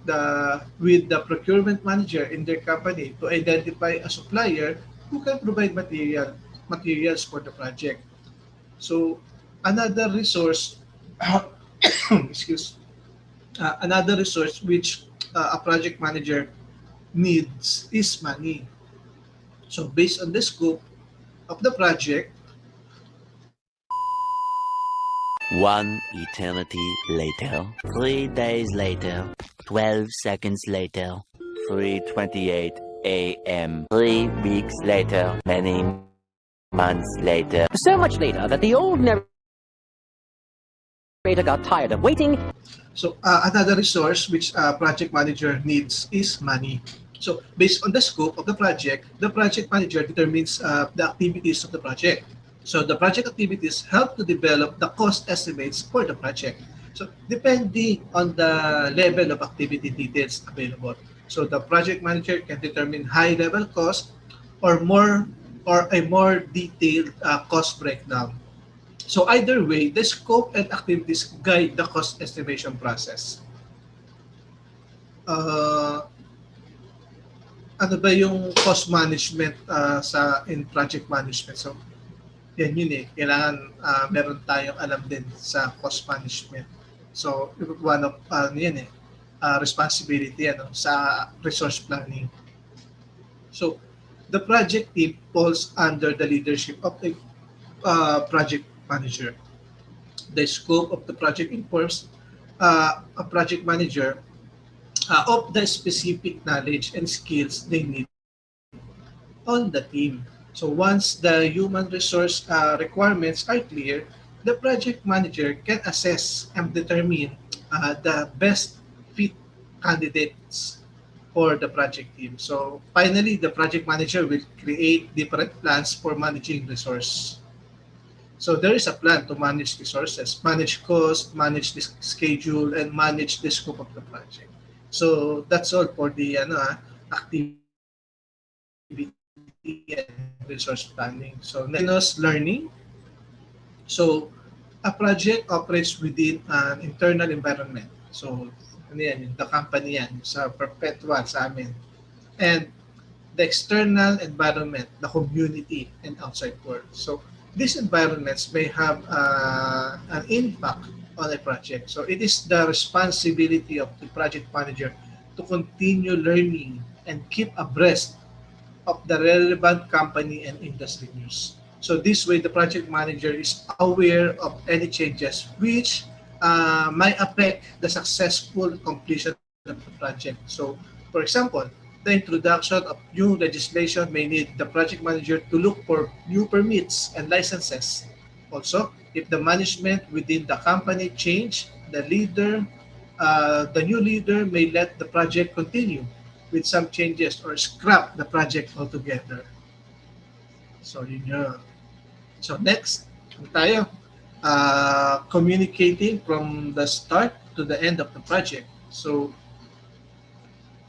with the procurement manager in their company to identify a supplier who can provide materials for the project. So another resource, excuse Another resource which a project manager needs is money. So based on the scope of the project, One eternity later. 3 days later. 12 seconds later. 3:28 a.m. 3 weeks later. Many months later. So much later that the old narrator got tired of waiting. so another resource which a project manager needs is money. So based on the scope of the project manager determines the activities of the project. So the project activities help to develop the cost estimates for the project. So depending on the level of activity details available. So the project manager can determine high level cost or more or a more detailed cost breakdown. So either way, the scope and activities guide the cost estimation process. Uh, ano ba yung cost management sa in project management? So yan yun eh. Kailangan meron tayong alam din sa cost management. So one of yan eh, responsibility ano, sa resource planning. So the project team falls under the leadership of the project manager. The scope of the project informs a project manager of the specific knowledge and skills they need on the team. So once the human resource requirements are clear, the project manager can assess and determine the best fit candidates for the project team. So finally, the project manager will create different plans for managing resource. So there is a plan to manage resources, manage cost, manage the schedule, and manage the scope of the project. So that's all for the activity and resource planning. So next, learning. So a project operates within an internal environment. So ano yan, the company yan, sa perpetual sa amin. And the external environment, the community, and outside world. So these environments may have an impact on a project. So it is the responsibility of the project manager to continue learning and keep abreast of the relevant company and industry news. So this way, the project manager is aware of any changes which might affect the successful completion of the project. So, for example, the introduction of new legislation may need the project manager to look for new permits and licenses. Also, if the management within the company change, the new leader may let the project continue with some changes or scrap the project altogether. So yun yun. So next, tayo. Communicating from the start to the end of the project. So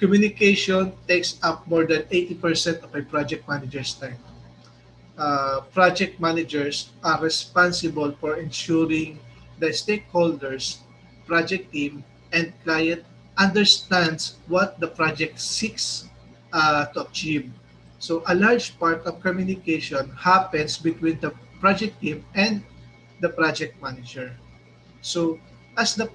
communication takes up more than 80% of a project manager's time. Project managers are responsible for ensuring the stakeholders, project team, and client understands what the project seeks to achieve. So a large part of communication happens between the project team and the project manager. So as the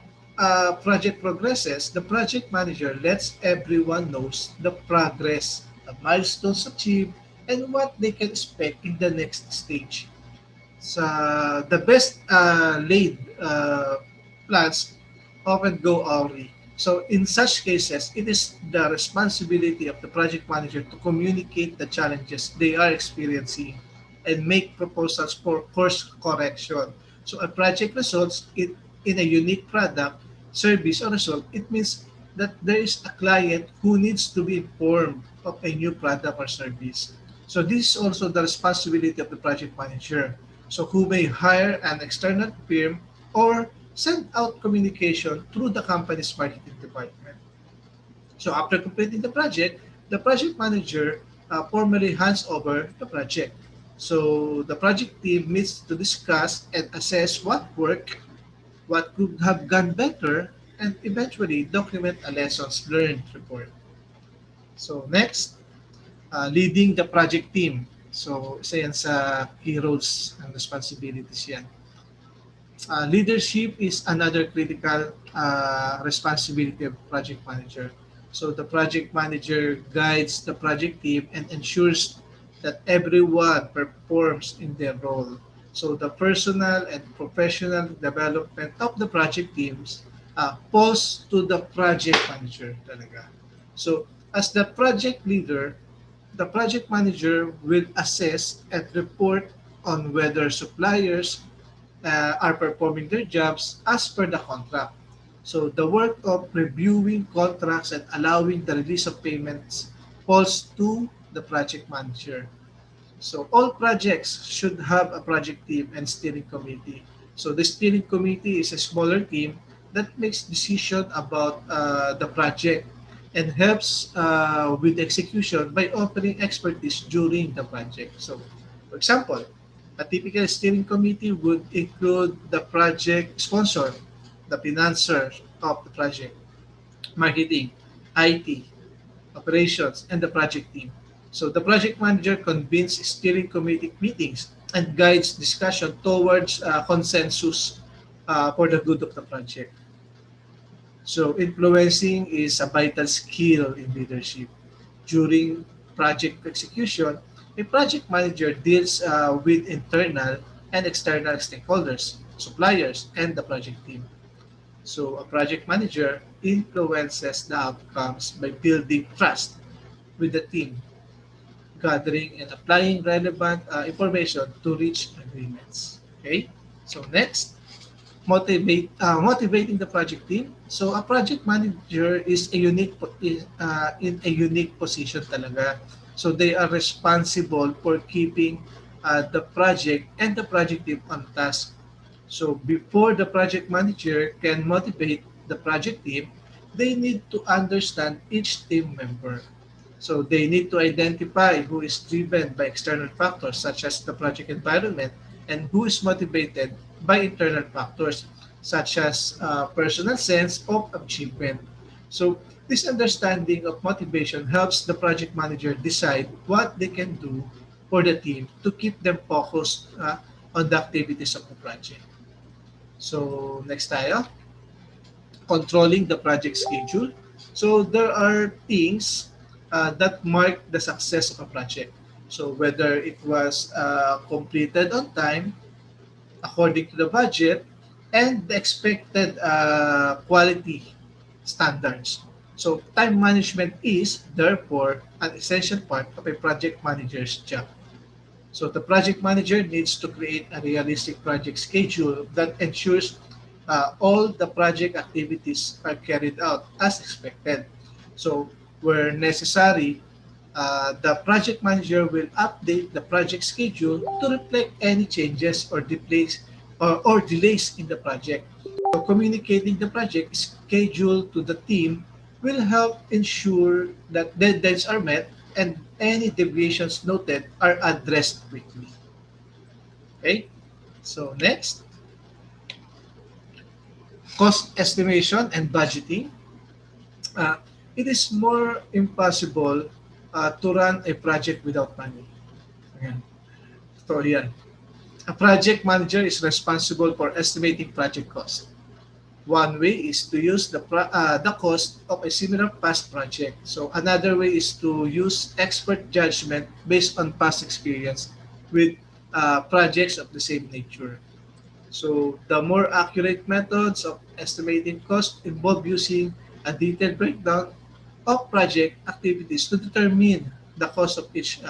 project progresses, the project manager lets everyone knows the progress, the milestones achieved, and what they can expect in the next stage. So the best laid plans often go awry. So in such cases, it is the responsibility of the project manager to communicate the challenges they are experiencing and make proposals for course correction. So a project results in a unique product, service, or result. It means that there is a client who needs to be informed of a new product or service. So this is also the responsibility of the project manager. So who may hire an external firm or send out communication through the company's marketing department. So after completing the project manager formally hands over the project. So the project team meets to discuss and assess what worked, what could have gone better, and eventually document a lessons learned report. So next, leading the project team. So isa yan sa key roles and responsibilities yan. Leadership is another critical responsibility of project manager. So the project manager guides the project team and ensures that everyone performs in their role. So the personal and professional development of the project teams falls to the project manager talaga. So as the project leader, the project manager will assess and report on whether suppliers are performing their jobs as per the contract. So the work of reviewing contracts and allowing the release of payments falls to the project manager. So all projects should have a project team and steering committee. So the steering committee is a smaller team that makes decision about the project and helps with execution by offering expertise during the project. So, for example, a typical steering committee would include the project sponsor, the financer of the project, marketing, IT, operations, and the project team. So the project manager convenes steering committee meetings and guides discussion towards consensus for the good of the project. So influencing is a vital skill in leadership. During project execution, a project manager deals with internal and external stakeholders, suppliers, and the project team. So a project manager influences the outcomes by building trust with the team, gathering and applying relevant information to reach agreements. Okay? So next, motivating the project team. So a project manager is a in a unique position talaga. So they are responsible for keeping the project and the project team on task. So before the project manager can motivate the project team, they need to understand each team member. So they need to identify who is driven by external factors such as the project environment and who is motivated by internal factors such as personal sense of achievement. So this understanding of motivation helps the project manager decide what they can do for the team to keep them focused on the activities of the project. So next tayo, controlling the project schedule. So there are things that mark the success of a project. So whether it was completed on time, according to the budget, and the expected quality standards. So time management is therefore an essential part of a project manager's job. So the project manager needs to create a realistic project schedule that ensures all the project activities are carried out as expected. So where necessary, the project manager will update the project schedule to reflect any changes or delays in the project. So communicating the project schedule to the team will help ensure that deadlines are met and any deviations noted are addressed quickly. Okay? So next, cost estimation and budgeting. Uh, it is more impossible to run a project without money. Ayan. So here, a project manager is responsible for estimating project cost. One way is to use the cost of a similar past project. So another way is to use expert judgment based on past experience with projects of the same nature. So the more accurate methods of estimating cost involve using a detailed breakdown of project activities to determine the cost of each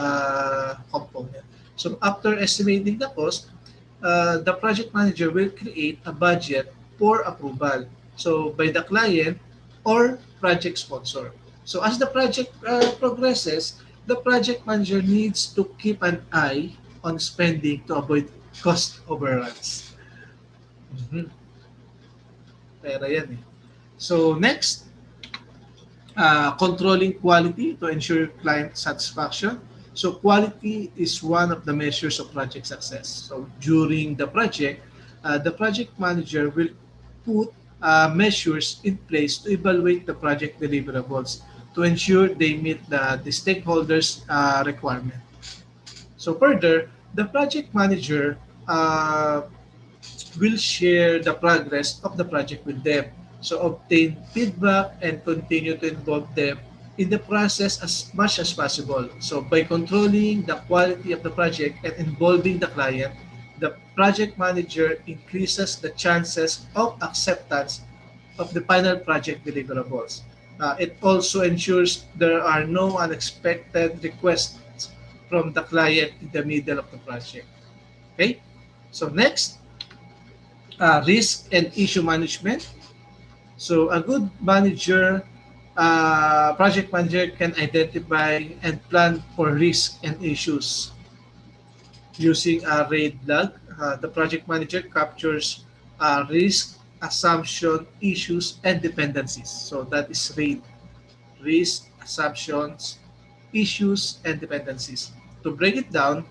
component. So after estimating the cost, the project manager will create a budget for approval. So by the client or project sponsor. So as the project progresses, the project manager needs to keep an eye on spending to avoid cost overruns. Mhm. Pera yan eh. So next, controlling quality to ensure client satisfaction. So quality is one of the measures of project success. So during the project manager will put measures in place to evaluate the project deliverables to ensure they meet the stakeholders' requirement. So further, the project manager will share the progress of the project with them. So obtain feedback and continue to involve them in the process as much as possible. So by controlling the quality of the project and involving the client, the project manager increases the chances of acceptance of the final project deliverables. It also ensures there are no unexpected requests from the client in the middle of the project. Okay? So next, risk and issue management. So a good manager, project manager can identify and plan for risk and issues using a RAID log. The project manager captures risk, assumption, issues, and dependencies. So that is RAID: risk, assumptions, issues, and dependencies. To break it down,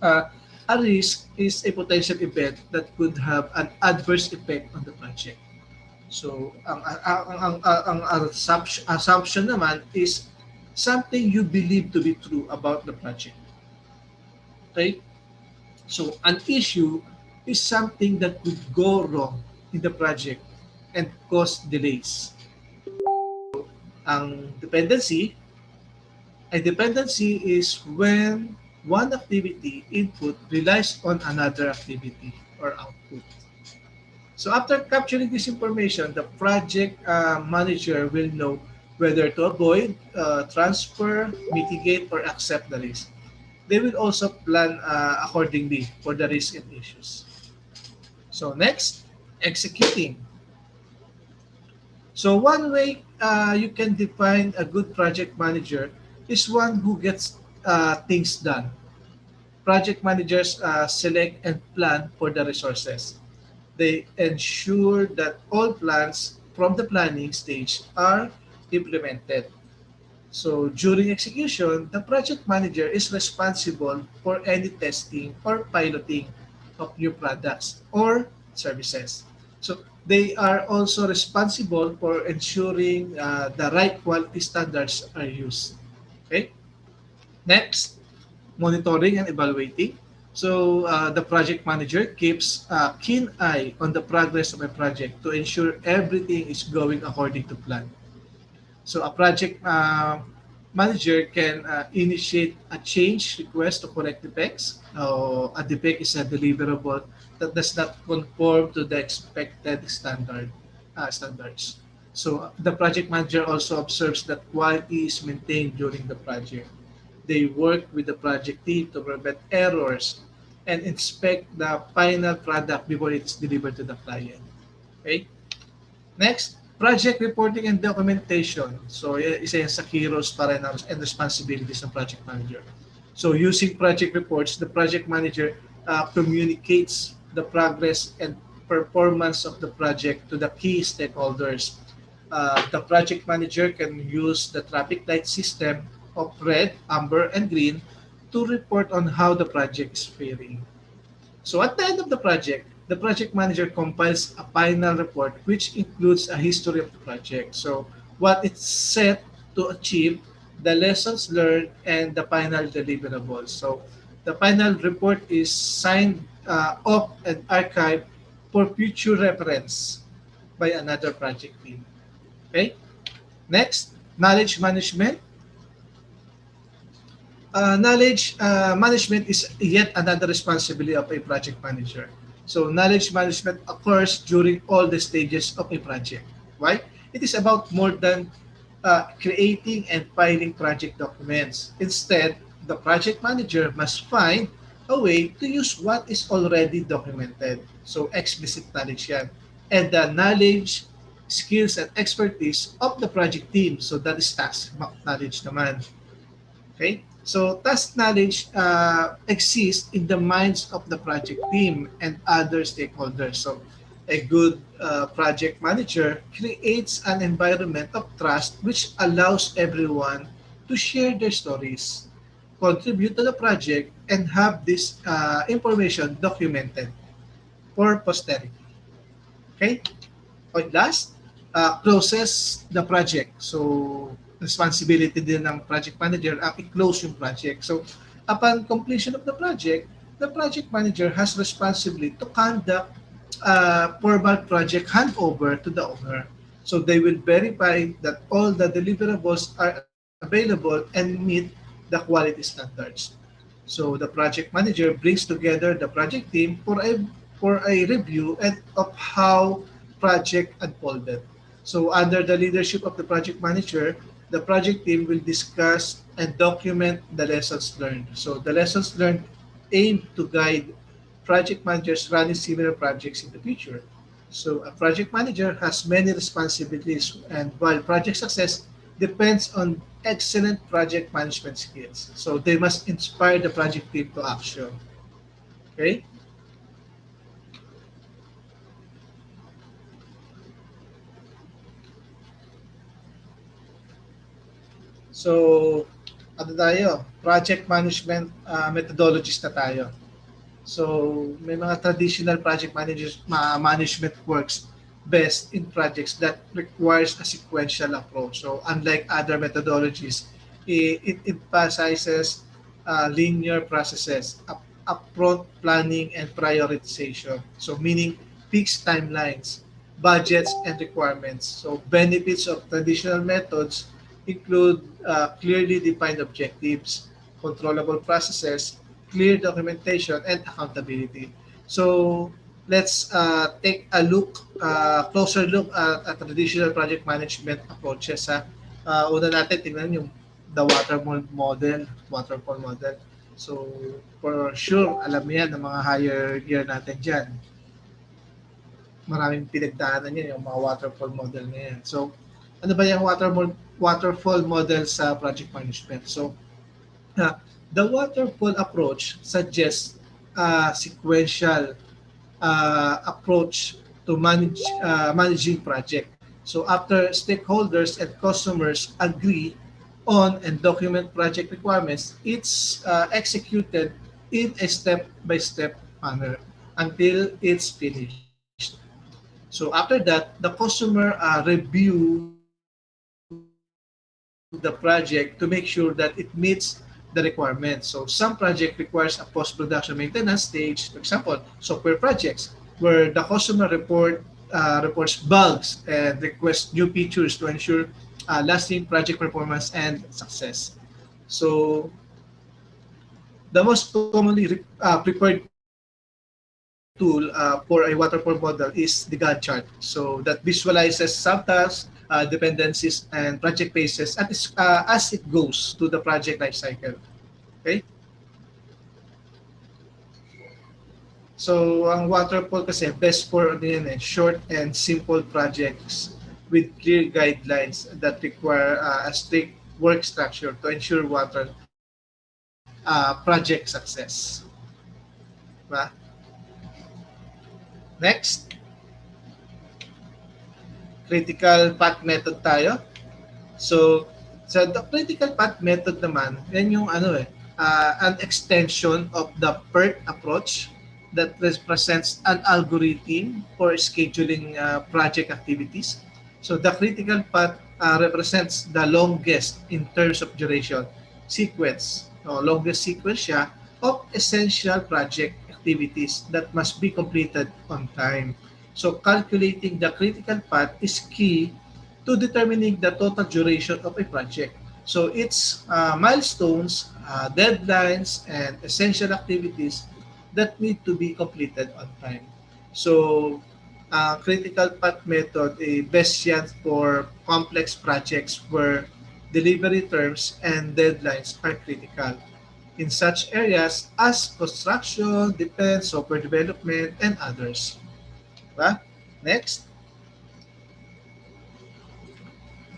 uh, a risk is a potential event that could have an adverse effect on the project. So, ang assumption naman is something you believe to be true about the project. Okay? So, an issue is something that could go wrong in the project and cause delays. Ang dependency is when one activity input relies on another activity or output. So after capturing this information, the project manager will know whether to avoid, transfer, mitigate, or accept the risk. They will also plan accordingly for the risk and issues. So next, executing. So one way you can define a good project manager is one who gets things done. Project managers select and plan for the resources. They ensure that all plans from the planning stage are implemented. So during execution, the project manager is responsible for any testing or piloting of new products or services. So they are also responsible for ensuring the right quality standards are used. Okay. Next, monitoring and evaluating. So the project manager keeps a keen eye on the progress of a project to ensure everything is going according to plan. So a project manager can initiate a change request to correct defects. A defect is a deliverable that does not conform to the expected standards. So the project manager also observes that quality is maintained during the project. They work with the project team to prevent errors and inspect the final product before it is delivered to the client. Okay? Next, project reporting and documentation. So, isa yan sa key roles pa rin and responsibilities ng project manager. So, using project reports, the project manager communicates the progress and performance of the project to the key stakeholders. The project manager can use the traffic light system of red, amber, and green to report on how the project is faring. So at the end of the project manager compiles a final report which includes a history of the project. So what it's set to achieve, the lessons learned, and the final deliverables. So the final report is signed off and archived for future reference by another project team. Okay? Next, knowledge management. Knowledge management is yet another responsibility of a project manager. So knowledge management occurs during all the stages of a project. Why? It is about more than creating and filing project documents. Instead, the project manager must find a way to use what is already documented. So explicit knowledge yan. And the knowledge, skills, and expertise of the project team. So that is task knowledge naman. Okay? So task knowledge exists in the minds of the project team and other stakeholders. So a good project manager creates an environment of trust which allows everyone to share their stories, contribute to the project, and have this information documented for posterity. Okay? Point last, closes the project. So, responsibility din ng project manager ang i-close yung project. So, upon completion of the project, the project manager has responsibility to conduct formal project handover to the owner. So they will verify that all the deliverables are available and meet the quality standards. So the project manager brings together the project team for a review and of how project unfolded. So under the leadership of the project manager, the project team will discuss and document the lessons learned. So the lessons learned aim to guide project managers running similar projects in the future. So a project manager has many responsibilities, and while project success depends on excellent project management skills. So they must inspire the project team to action. Okay? So, ano tayo? Project management methodologies na tayo. So, may mga traditional project management works best in projects that requires a sequential approach. So, unlike other methodologies, it emphasizes linear processes, upfront planning and prioritization. So, meaning fixed timelines, budgets, and requirements. So, benefits of traditional methods include clearly defined objectives, controllable processes, clear documentation, and accountability. So let's take a closer look at traditional project management approaches. Una natin, tingnan yung the waterfall model. So for sure, alam yan ng mga higher year natin dyan. Maraming pinagdaanan yan, yung mga waterfall model na yan. So ano ba yung waterfall model sa project management? So the waterfall approach suggests a sequential approach to managing project. So after stakeholders and customers agree on and document project requirements, it's executed in a step-by-step manner until it's finished. So after that, the customer review the project to make sure that it meets the requirements. So some project requires a post-production maintenance stage, for example, software projects, where the customer reports bugs and requests new features to ensure lasting project performance and success. So the most commonly prepared tool for a waterfall model is the Gantt chart. So that visualizes subtasks, dependencies, and project phases as it goes to the project life cycle. Okay? So ang waterfall kasi best for ano yan short and simple projects with clear guidelines that require a strict work structure to ensure project success. Diba? Next, critical path method tayo. So, sa the critical path method naman, yan yung an extension of the PERT approach that represents an algorithm for scheduling project activities. So the critical path represents the longest in terms of duration sequence, longest sequence siya of essential project activities that must be completed on time. So calculating the critical path is key to determining the total duration of a project. So its milestones, deadlines, and essential activities that need to be completed on time. So critical path method best yan for complex projects where delivery terms and deadlines are critical in such areas as construction, defense, software development, and others. Diba? Next.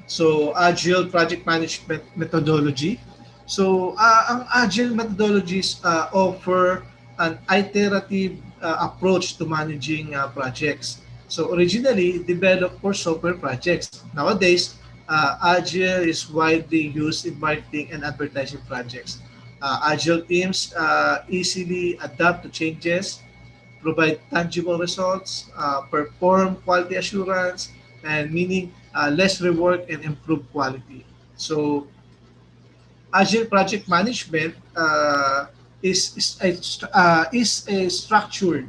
So, Agile Project Management Methodology. So, ang Agile methodologies offer an iterative approach to managing projects. So, originally developed for software projects. Nowadays, Agile is widely used in marketing and advertising projects. Agile teams easily adapt to changes, provide tangible results, perform quality assurance, and meaning less rework and improve quality. So, Agile project management is a structured,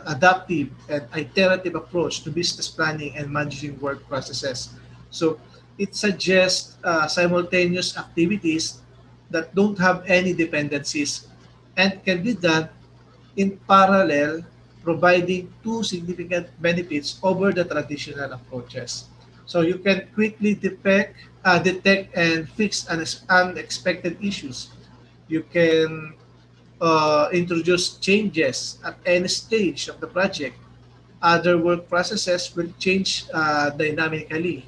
adaptive, and iterative approach to business planning and managing work processes. So it suggests simultaneous activities that don't have any dependencies and can be done in parallel, providing two significant benefits over the traditional approaches. So you can quickly detect and fix unexpected issues. You can introduce changes at any stage of the project. Other work processes will change dynamically.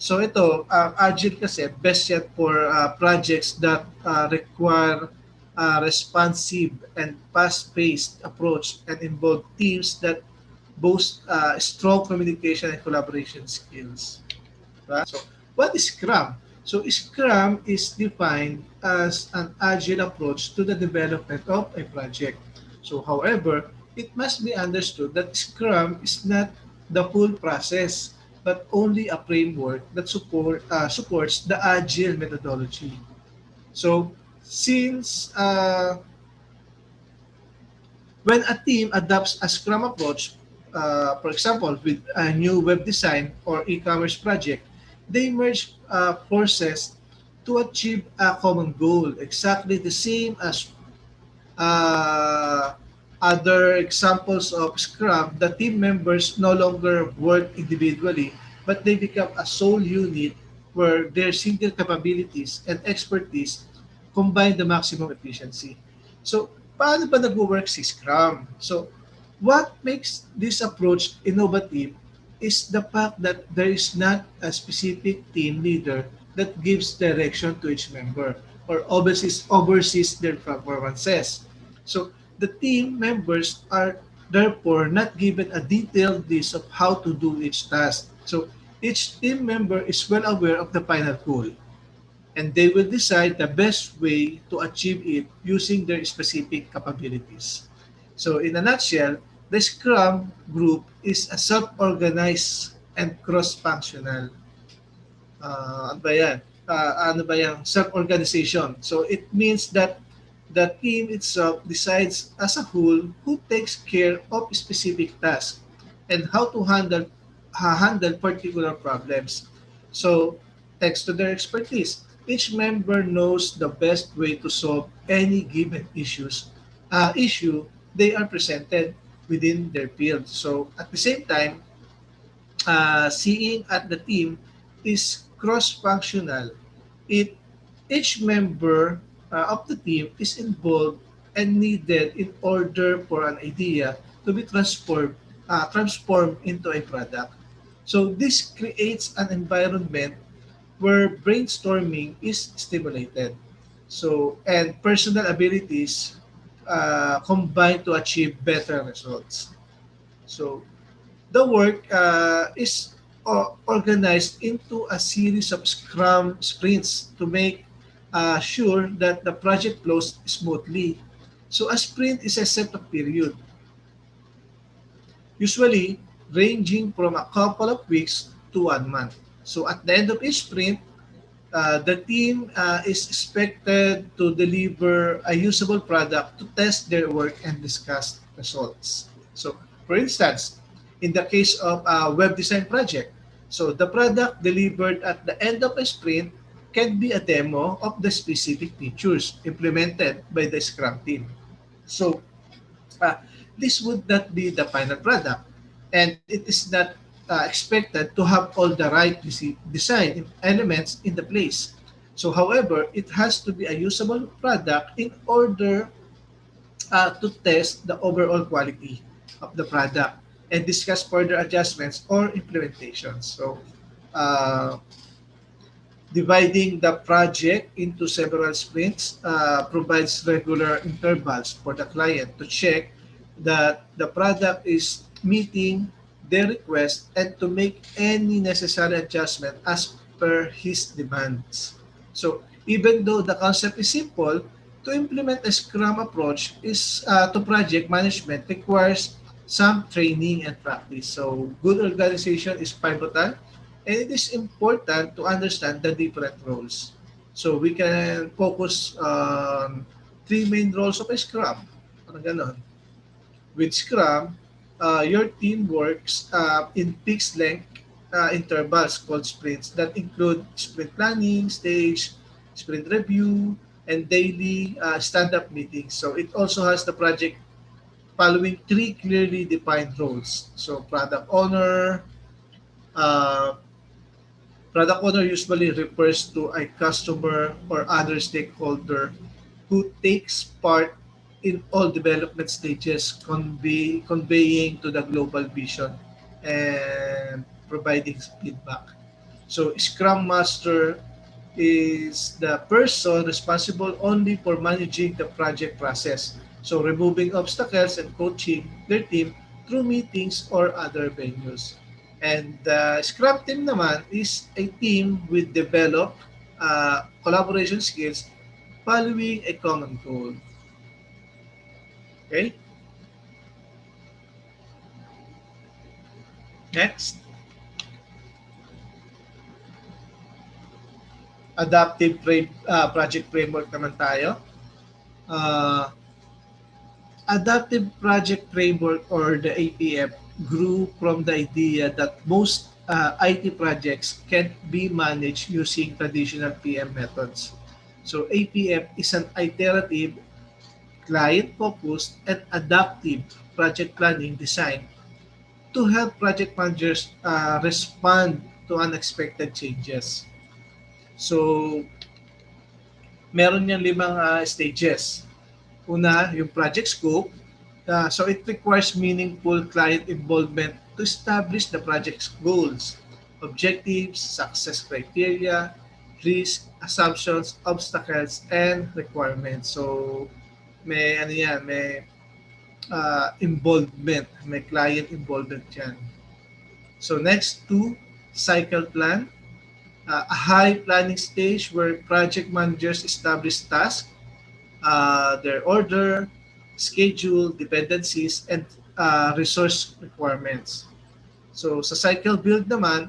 So ito, Agile kasi best yet for projects that require responsive and fast-paced approach and involve teams that boast strong communication and collaboration skills. Right? So, what is Scrum? So, Scrum is defined as an agile approach to the development of a project. So, however, it must be understood that Scrum is not the full process, but only a framework that supports the agile methodology. So, since when a team adopts a Scrum approach, for example, with a new web design or e-commerce project, they merge forces to achieve a common goal, exactly the same as uh, other examples of Scrum. The team members no longer work individually, but they become a sole unit where their single capabilities and expertise combine the maximum efficiency. So, paano ba nag-work si Scrum? So, what makes this approach innovative is the fact that there is not a specific team leader that gives direction to each member or oversees their performances. So the team members are therefore not given a detailed list of how to do each task. So each team member is well aware of the final goal and they will decide the best way to achieve it using their specific capabilities. So in a nutshell, the Scrum group is a self-organized and cross-functional ano ba yan? Ano ba yung self-organization? So it means that the team itself decides as a whole who takes care of specific tasks and how to handle particular problems. So thanks to their expertise, each member knows the best way to solve any given issue they are presented within their field. So at the same time, seeing at the team is cross-functional. It Each member of the team is involved and needed in order for an idea to be transformed into a product. So this creates an environment where brainstorming is stimulated. So and personal abilities combine to achieve better results. So the work is organized into a series of Scrum sprints to make sure that the project flows smoothly. So a sprint is a set of period, usually ranging from a couple of weeks to 1 month. So at the end of each sprint, the team is expected to deliver a usable product to test their work and discuss results. So, for instance, in the case of a web design project, so the product delivered at the end of a sprint can be a demo of the specific features implemented by the Scrum team. So, uh, this would not be the final product, and it is not expected to have all the right design elements in the place. So, however, it has to be a usable product in order to test the overall quality of the product and discuss further adjustments or implementations. So, uh, dividing the project into several sprints provides regular intervals for the client to check that the product is meeting their request and to make any necessary adjustment as per his demands. So even though the concept is simple, to implement a Scrum approach is to project management requires some training and practice. So good organization is pivotal and it is important to understand the different roles. So we can focus on three main roles of a Scrum. Parang ganon. With Scrum, your team works in fixed length intervals called sprints that include sprint planning, stage, sprint review, and daily stand-up meetings. So it also has the project following three clearly defined roles. So uh, product owner usually refers to a customer or other stakeholder who takes part in all development stages, conveying to the global vision and providing feedback. So Scrum Master is the person responsible only for managing the project process. So removing obstacles and coaching their team through meetings or other venues. And the Scrum team naman is a team with developed collaboration skills following a common goal. Okay? Next, project framework naman tayo. Uh, Adaptive Project Framework or the APF grew from the idea that most IT projects can't be managed using traditional PM methods. So APF is an iterative, client-focused, and adaptive project planning designed to help project managers respond to unexpected changes. So meron niyang limang stages. Una, yung project scope. So it requires meaningful client involvement to establish the project's goals, objectives, success criteria, risk, assumptions, obstacles, and requirements. So may ano yan, may involvement, may client involvement yan. So next, two, cycle plan. A high planning stage where project managers establish tasks, their order, schedule, dependencies, and resource requirements. So sa cycle build naman,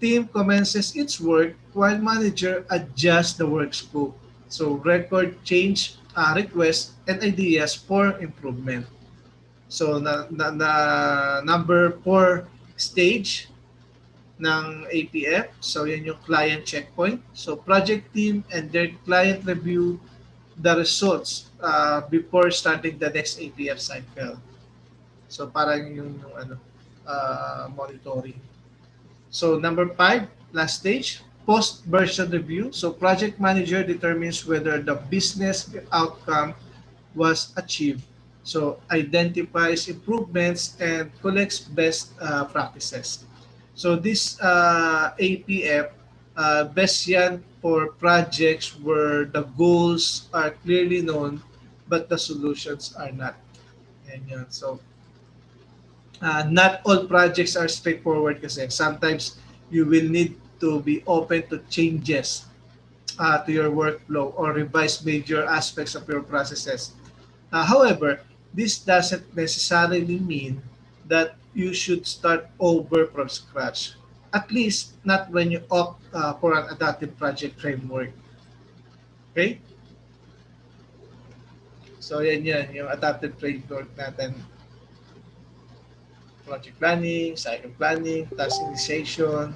team commences its work while manager adjusts the work scope. So record change requests and ideas for improvement. So number 4 stage ng APF. So yan yung client checkpoint. So project team and their client review the results before starting the next APF cycle. So parang yung ano monitoring. So number 5, last stage, post version review. So project manager determines whether the business outcome was achieved. So identifies improvements and collects best practices. So this APF, best yan for projects where the goals are clearly known but the solutions are not. Yan yun. So not all projects are straightforward kasi sometimes you will need to be open to changes to your workflow or revise major aspects of your processes. However, this doesn't necessarily mean that you should start over from scratch. At least not when you opt for an adaptive project framework. Okay? So yan yung adaptive framework natin. Project planning, cycle planning, task initiation,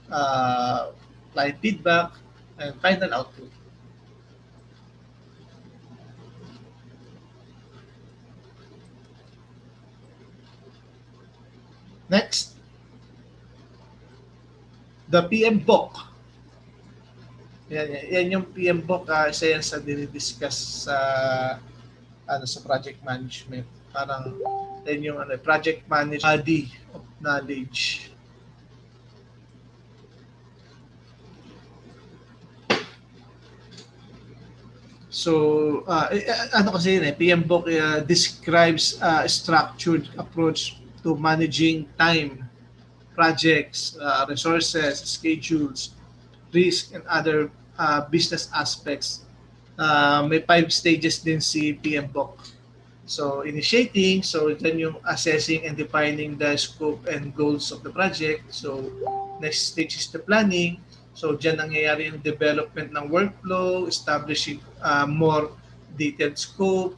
client feedback, and final output. Next, the PM book. Yan yung PM book, isa yan sa dinidiscuss sa project management. Parang yan yung project management body of knowledge. So, kasi yun PM book describes a structured approach to managing time, projects, resources, schedules, risk, and other business aspects. May 5 stages din si PM book. So, initiating, so then yung assessing and defining the scope and goals of the project. So, next stage is the planning. So, dyan nangyayari yung development ng workflow, establishing more detailed scope,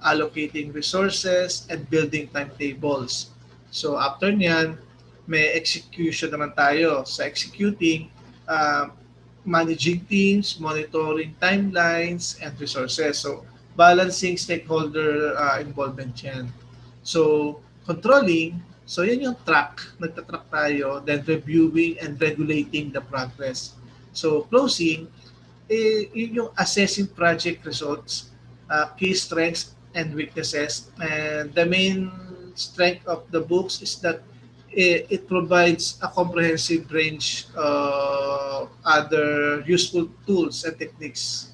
allocating resources, and building timetables. So after niyan, may execution naman tayo. Sa executing, uh, managing teams, monitoring timelines, and resources. So balancing stakeholder involvement yan. So controlling, so yan yung track, nagtatrack tayo, then reviewing and regulating the progress. So closing, yun yung assessing project results, key strengths and weaknesses. And the main strength of the books is that it provides a comprehensive range of other useful tools and techniques.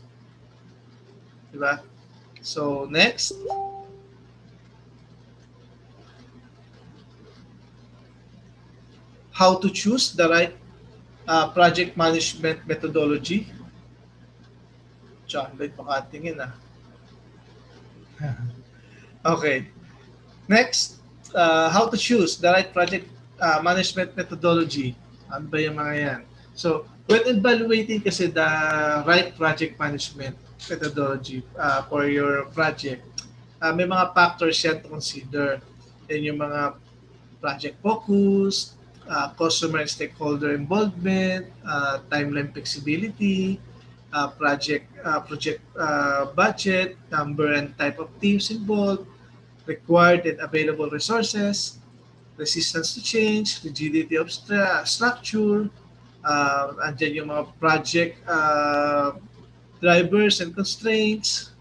Diba? So next, how to choose the right project management methodology. John Lloyd, pakatingin ah. Okay. Next, how to choose the right project management methodology. Ano ba yung mga yan? So, when evaluating kasi the right project management methodology for your project, may mga factors yan to consider. Yan yung mga project focus, customer and stakeholder involvement, timeline flexibility, project budget, number and type of teams involved, required and available resources, resistance to change, rigidity of structure, andyan yung mga project drivers and constraints,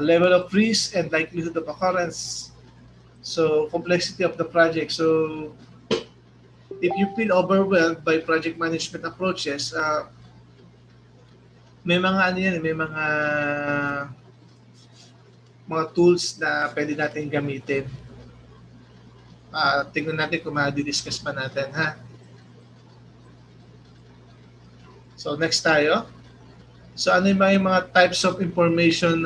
level of risk and likelihood of occurrence. So, complexity of the project. So, if you feel overwhelmed by project management approaches, may mga ano yan, may mga tools na pwede natin gamitin. Tingnan natin kung ma-discuss pa natin, ha? So, next tayo. So, ano yung mga types of information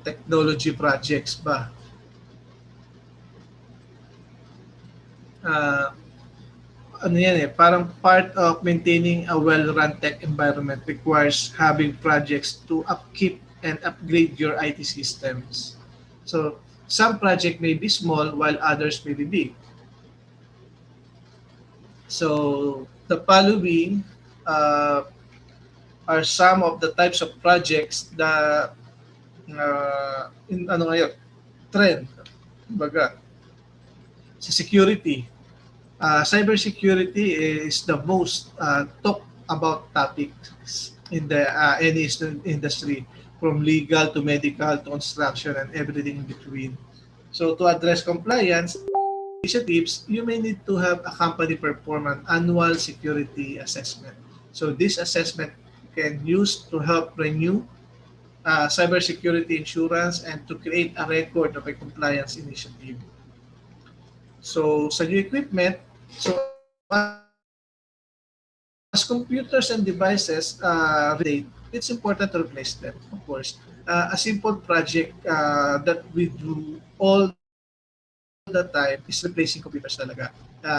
technology projects ba? Ano yan parang part of maintaining a well-run tech environment requires having projects to upkeep and upgrade your IT systems. So, some project may be small while others may be big. So, the following are some of the types of projects that in ano ngayon, trend. Baga, sa security, cybersecurity is the most talked about topic in the any industry, from legal to medical to construction and everything in between. So to address compliance initiatives, you may need to have a company perform an annual security assessment. So this assessment can use to help renew cybersecurity insurance and to create a record of a compliance initiative. So sa new equipment, so as computers and devices relate, it's important to replace them, of course. A simple project that we do all the time is replacing computers talaga.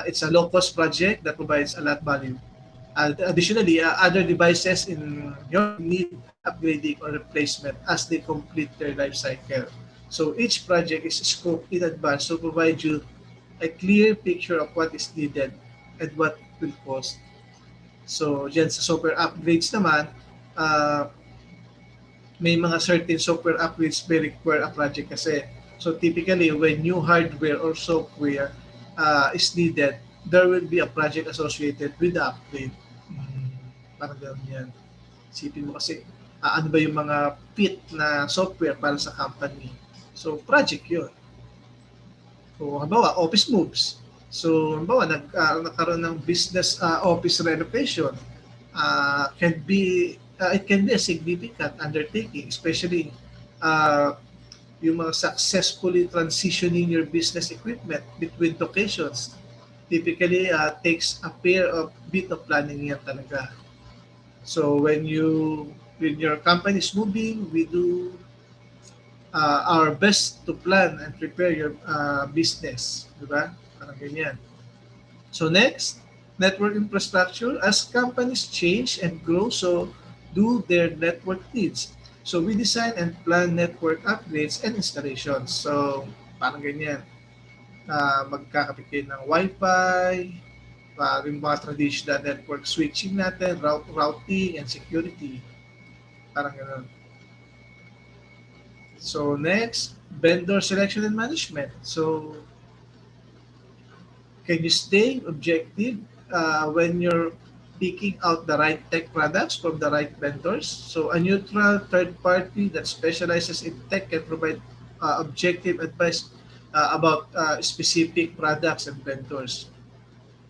It's a low-cost project that provides a lot of value. Additionally, other devices in your need upgrading or replacement as they complete their life cycle. So each project is scoped in advance to provide you a clear picture of what is needed and what will cost. So, dyan sa software upgrades naman, may mga certain software upgrades may require a project kasi. So, typically, when new hardware or software is needed, there will be a project associated with the upgrade. Parang gano'n yan. Isipin mo kasi, ano ba yung mga fit na software para sa company. So, project yun. So, halimbawa, office moves. So, halimbawa, nagkaroon ng business office renovation. It can be a significant undertaking, especially yung mga successfully transitioning your business equipment between locations. Typically, takes a fair bit of planning yan talaga. So, when your company is moving, we do our best to plan and prepare your business, diba? Parang ganyan. So next, network infrastructure. As companies change and grow, so do their network needs. So we design and plan network upgrades and installations. So parang ganyan. Magkakabit kayo ng Wi-Fi, yung mga traditional network switching natin, routing and security. Parang gano'n. So next, vendor selection and management. So can you stay objective when you're picking out the right tech products from the right vendors? So a neutral third party that specializes in tech can provide objective advice about specific products and vendors.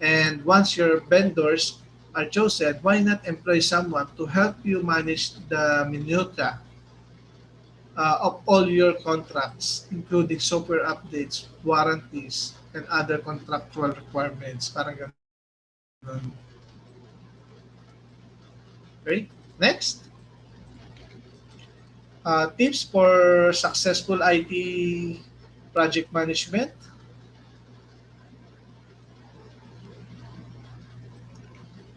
And once your vendors are chosen, why not employ someone to help you manage the minutia of all your contracts, including software updates, warranties, and other contractual requirements. Parang ganun. Okay, next. Tips for successful IT project management.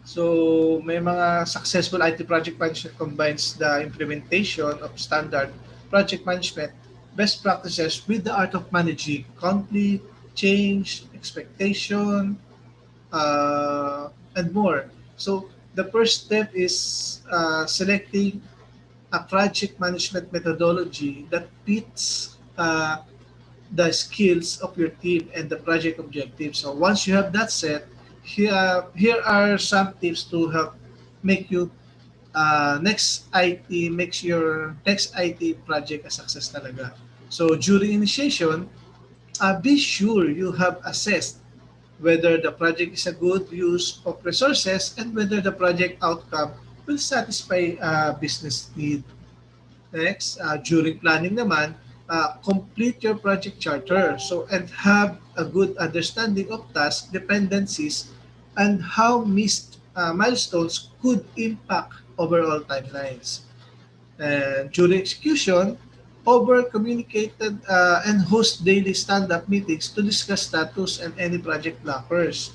So, may mga successful IT project management combines the implementation of standard project management best practices with the art of managing conflict, change, expectation, and more. So, the first step is selecting a project management methodology that fits the skills of your team and the project objectives. So once you have that set, here are some tips to help make you makes your next IT project a success talaga. So during initiation, be sure you have assessed whether the project is a good use of resources and whether the project outcome will satisfy business need. Next, during planning naman, complete your project charter. So, and have a good understanding of task dependencies and how missed milestones could impact overall timelines. And during execution, over-communicated and host daily stand-up meetings to discuss status and any project blockers.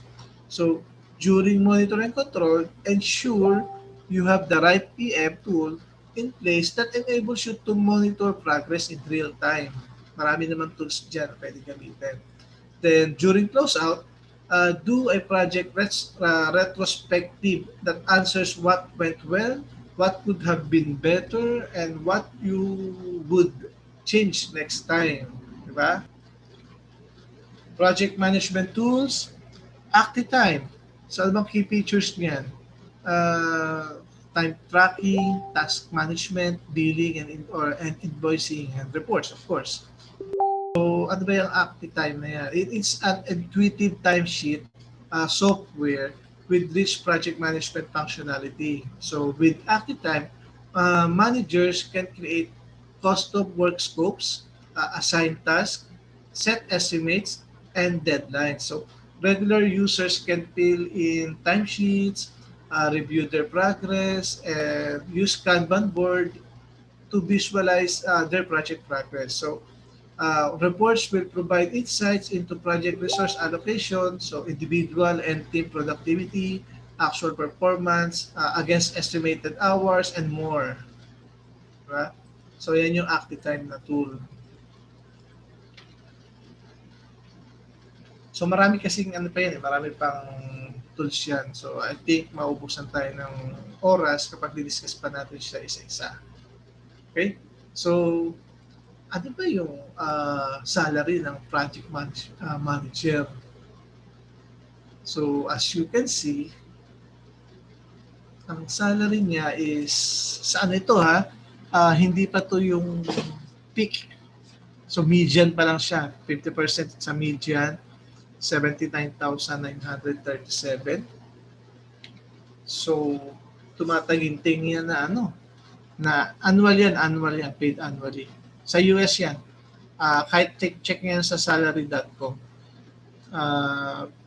So, during monitor and control, ensure you have the right PM tool in place that enables you to monitor progress in real time. Marami naman tools dyan na pwede gamitin. Then, during closeout, do a project retrospective that answers what went well, what could have been better, and what you would change next time. Diba? Project management tools, ActiTime. So, ano bang key features niyan? Time tracking, task management, billing, and invoicing, and reports, of course. So, ano ba yung ActiTime na yan? It's an intuitive timesheet software with rich project management functionality. So, with ActiTime, managers can create custom work scopes, assign tasks, set estimates, and deadlines. So, regular users can fill in timesheets, review their progress, and use Kanban board to visualize their project progress. So, reports will provide insights into project resource allocation, so individual and team productivity, actual performance against estimated hours, and more. Right? So, yan yung ActiTime na tool. So, marami kasing ano pa yan, marami pang tools yan. So, I think maubusan tayo ng oras kapag di-discuss pa natin siya isa-isa. Okay? So, ano ba yung salary ng project manager? So, as you can see, ang salary niya is, sa ano ito ha, hindi pa to yung peak. So, median pa lang siya. 50% sa median, 79,937. So, tumataginting yan na ano, na annual yan, paid annually. Sa US yan. Kahit check yan sa salary.com.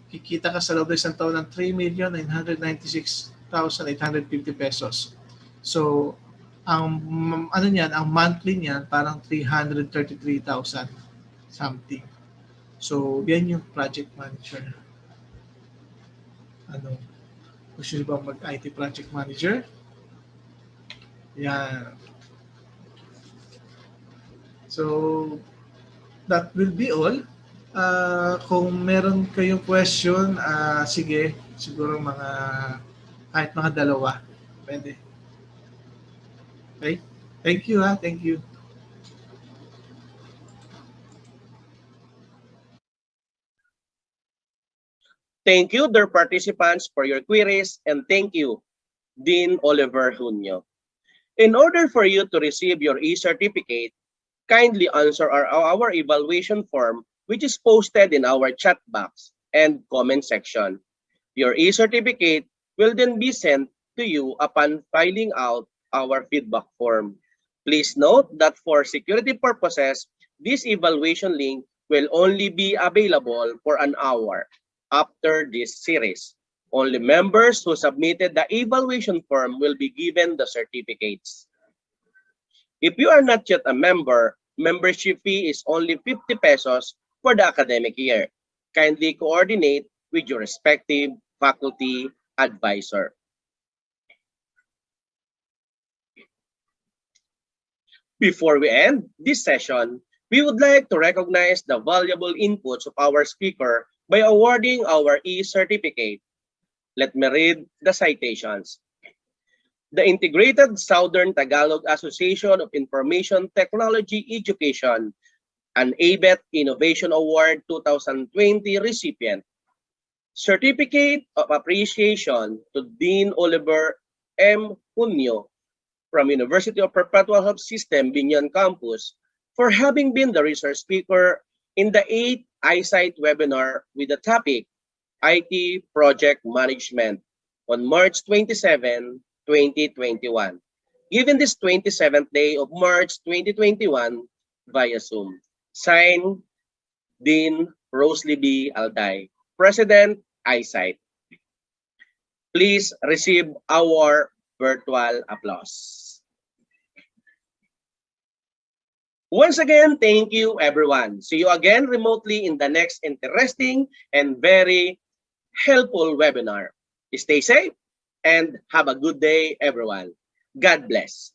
Kikita ka sa loob ng isang taon ng 3,996,850 pesos. So, ang ano niyan, ang monthly niyan parang 333,000 something. So, yan yung project manager. Ano? Gusto niyo ba mag-IT project manager? Yeah. So, that will be all. Kung meron kayong question, sige, siguro kahit mga dalawa. Pwede. Okay? Thank you, ha. Thank you. Thank you, dear participants, for your queries, and thank you, Dean Oliver Junio. In order for you to receive your e-certificate, kindly answer our evaluation form, which is posted in our chat box and comment section. Your e-certificate will then be sent to you upon filling out our feedback form. Please note that for security purposes, this evaluation link will only be available for an hour after this series. Only members who submitted the evaluation form will be given the certificates. If you are not yet a member, membership fee is only 50 pesos for the academic year. Kindly coordinate with your respective faculty advisor. Before we end this session, we would like to recognize the valuable inputs of our speaker by awarding our e-certificate. Let me read the citations. The Integrated Southern Tagalog Association of Information Technology Education, an ABET Innovation Award 2020 recipient. Certificate of Appreciation to Dean Oliver M. Junio from University of Perpetual Health System, Binyan Campus, for having been the research speaker in the 8th iSITE webinar with the topic IT Project Management on March 27, 2021. Given this 27th day of March 2021 via Zoom. Signed, Dean Rosalie B. Alday, President, iSITE. Please receive our virtual applause. Once again, thank you everyone. See you again remotely in the next interesting and very helpful webinar. Stay safe and have a good day, everyone. God bless.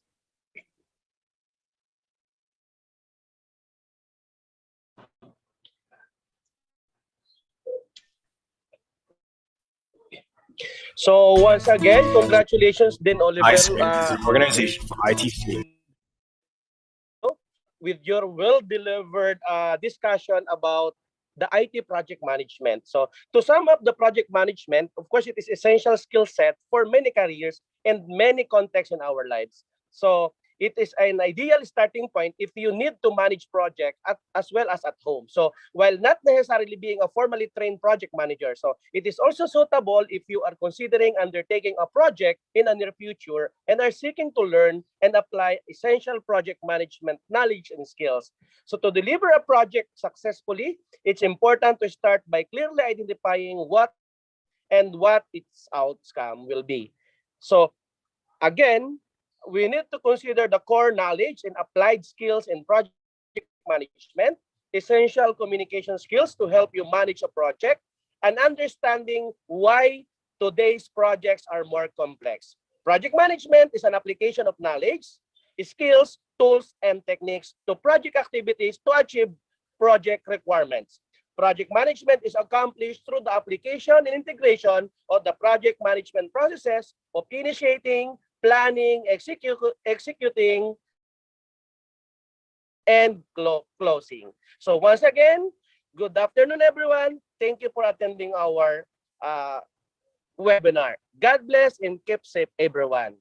So once again, congratulations, Dean Oliver. iSITE is an organization for IT students. With your well-delivered discussion about the IT project management. So to sum up the project management, of course, it is essential skill set for many careers and many contexts in our lives. So it is an ideal starting point if you need to manage projects as well as at home. So while not necessarily being a formally trained project manager, so it is also suitable if you are considering undertaking a project in the near future and are seeking to learn and apply essential project management knowledge and skills. So to deliver a project successfully, it's important to start by clearly identifying what its outcome will be. So again, we need to consider the core knowledge and applied skills in project management, essential communication skills to help you manage a project, and understanding why today's projects are more complex. Project management is an application of knowledge, skills, tools, and techniques to project activities to achieve project requirements. Project management is accomplished through the application and integration of the project management processes of initiating, planning, executing, and closing. So once again, good afternoon, everyone. Thank you for attending our webinar. God bless and keep safe, everyone.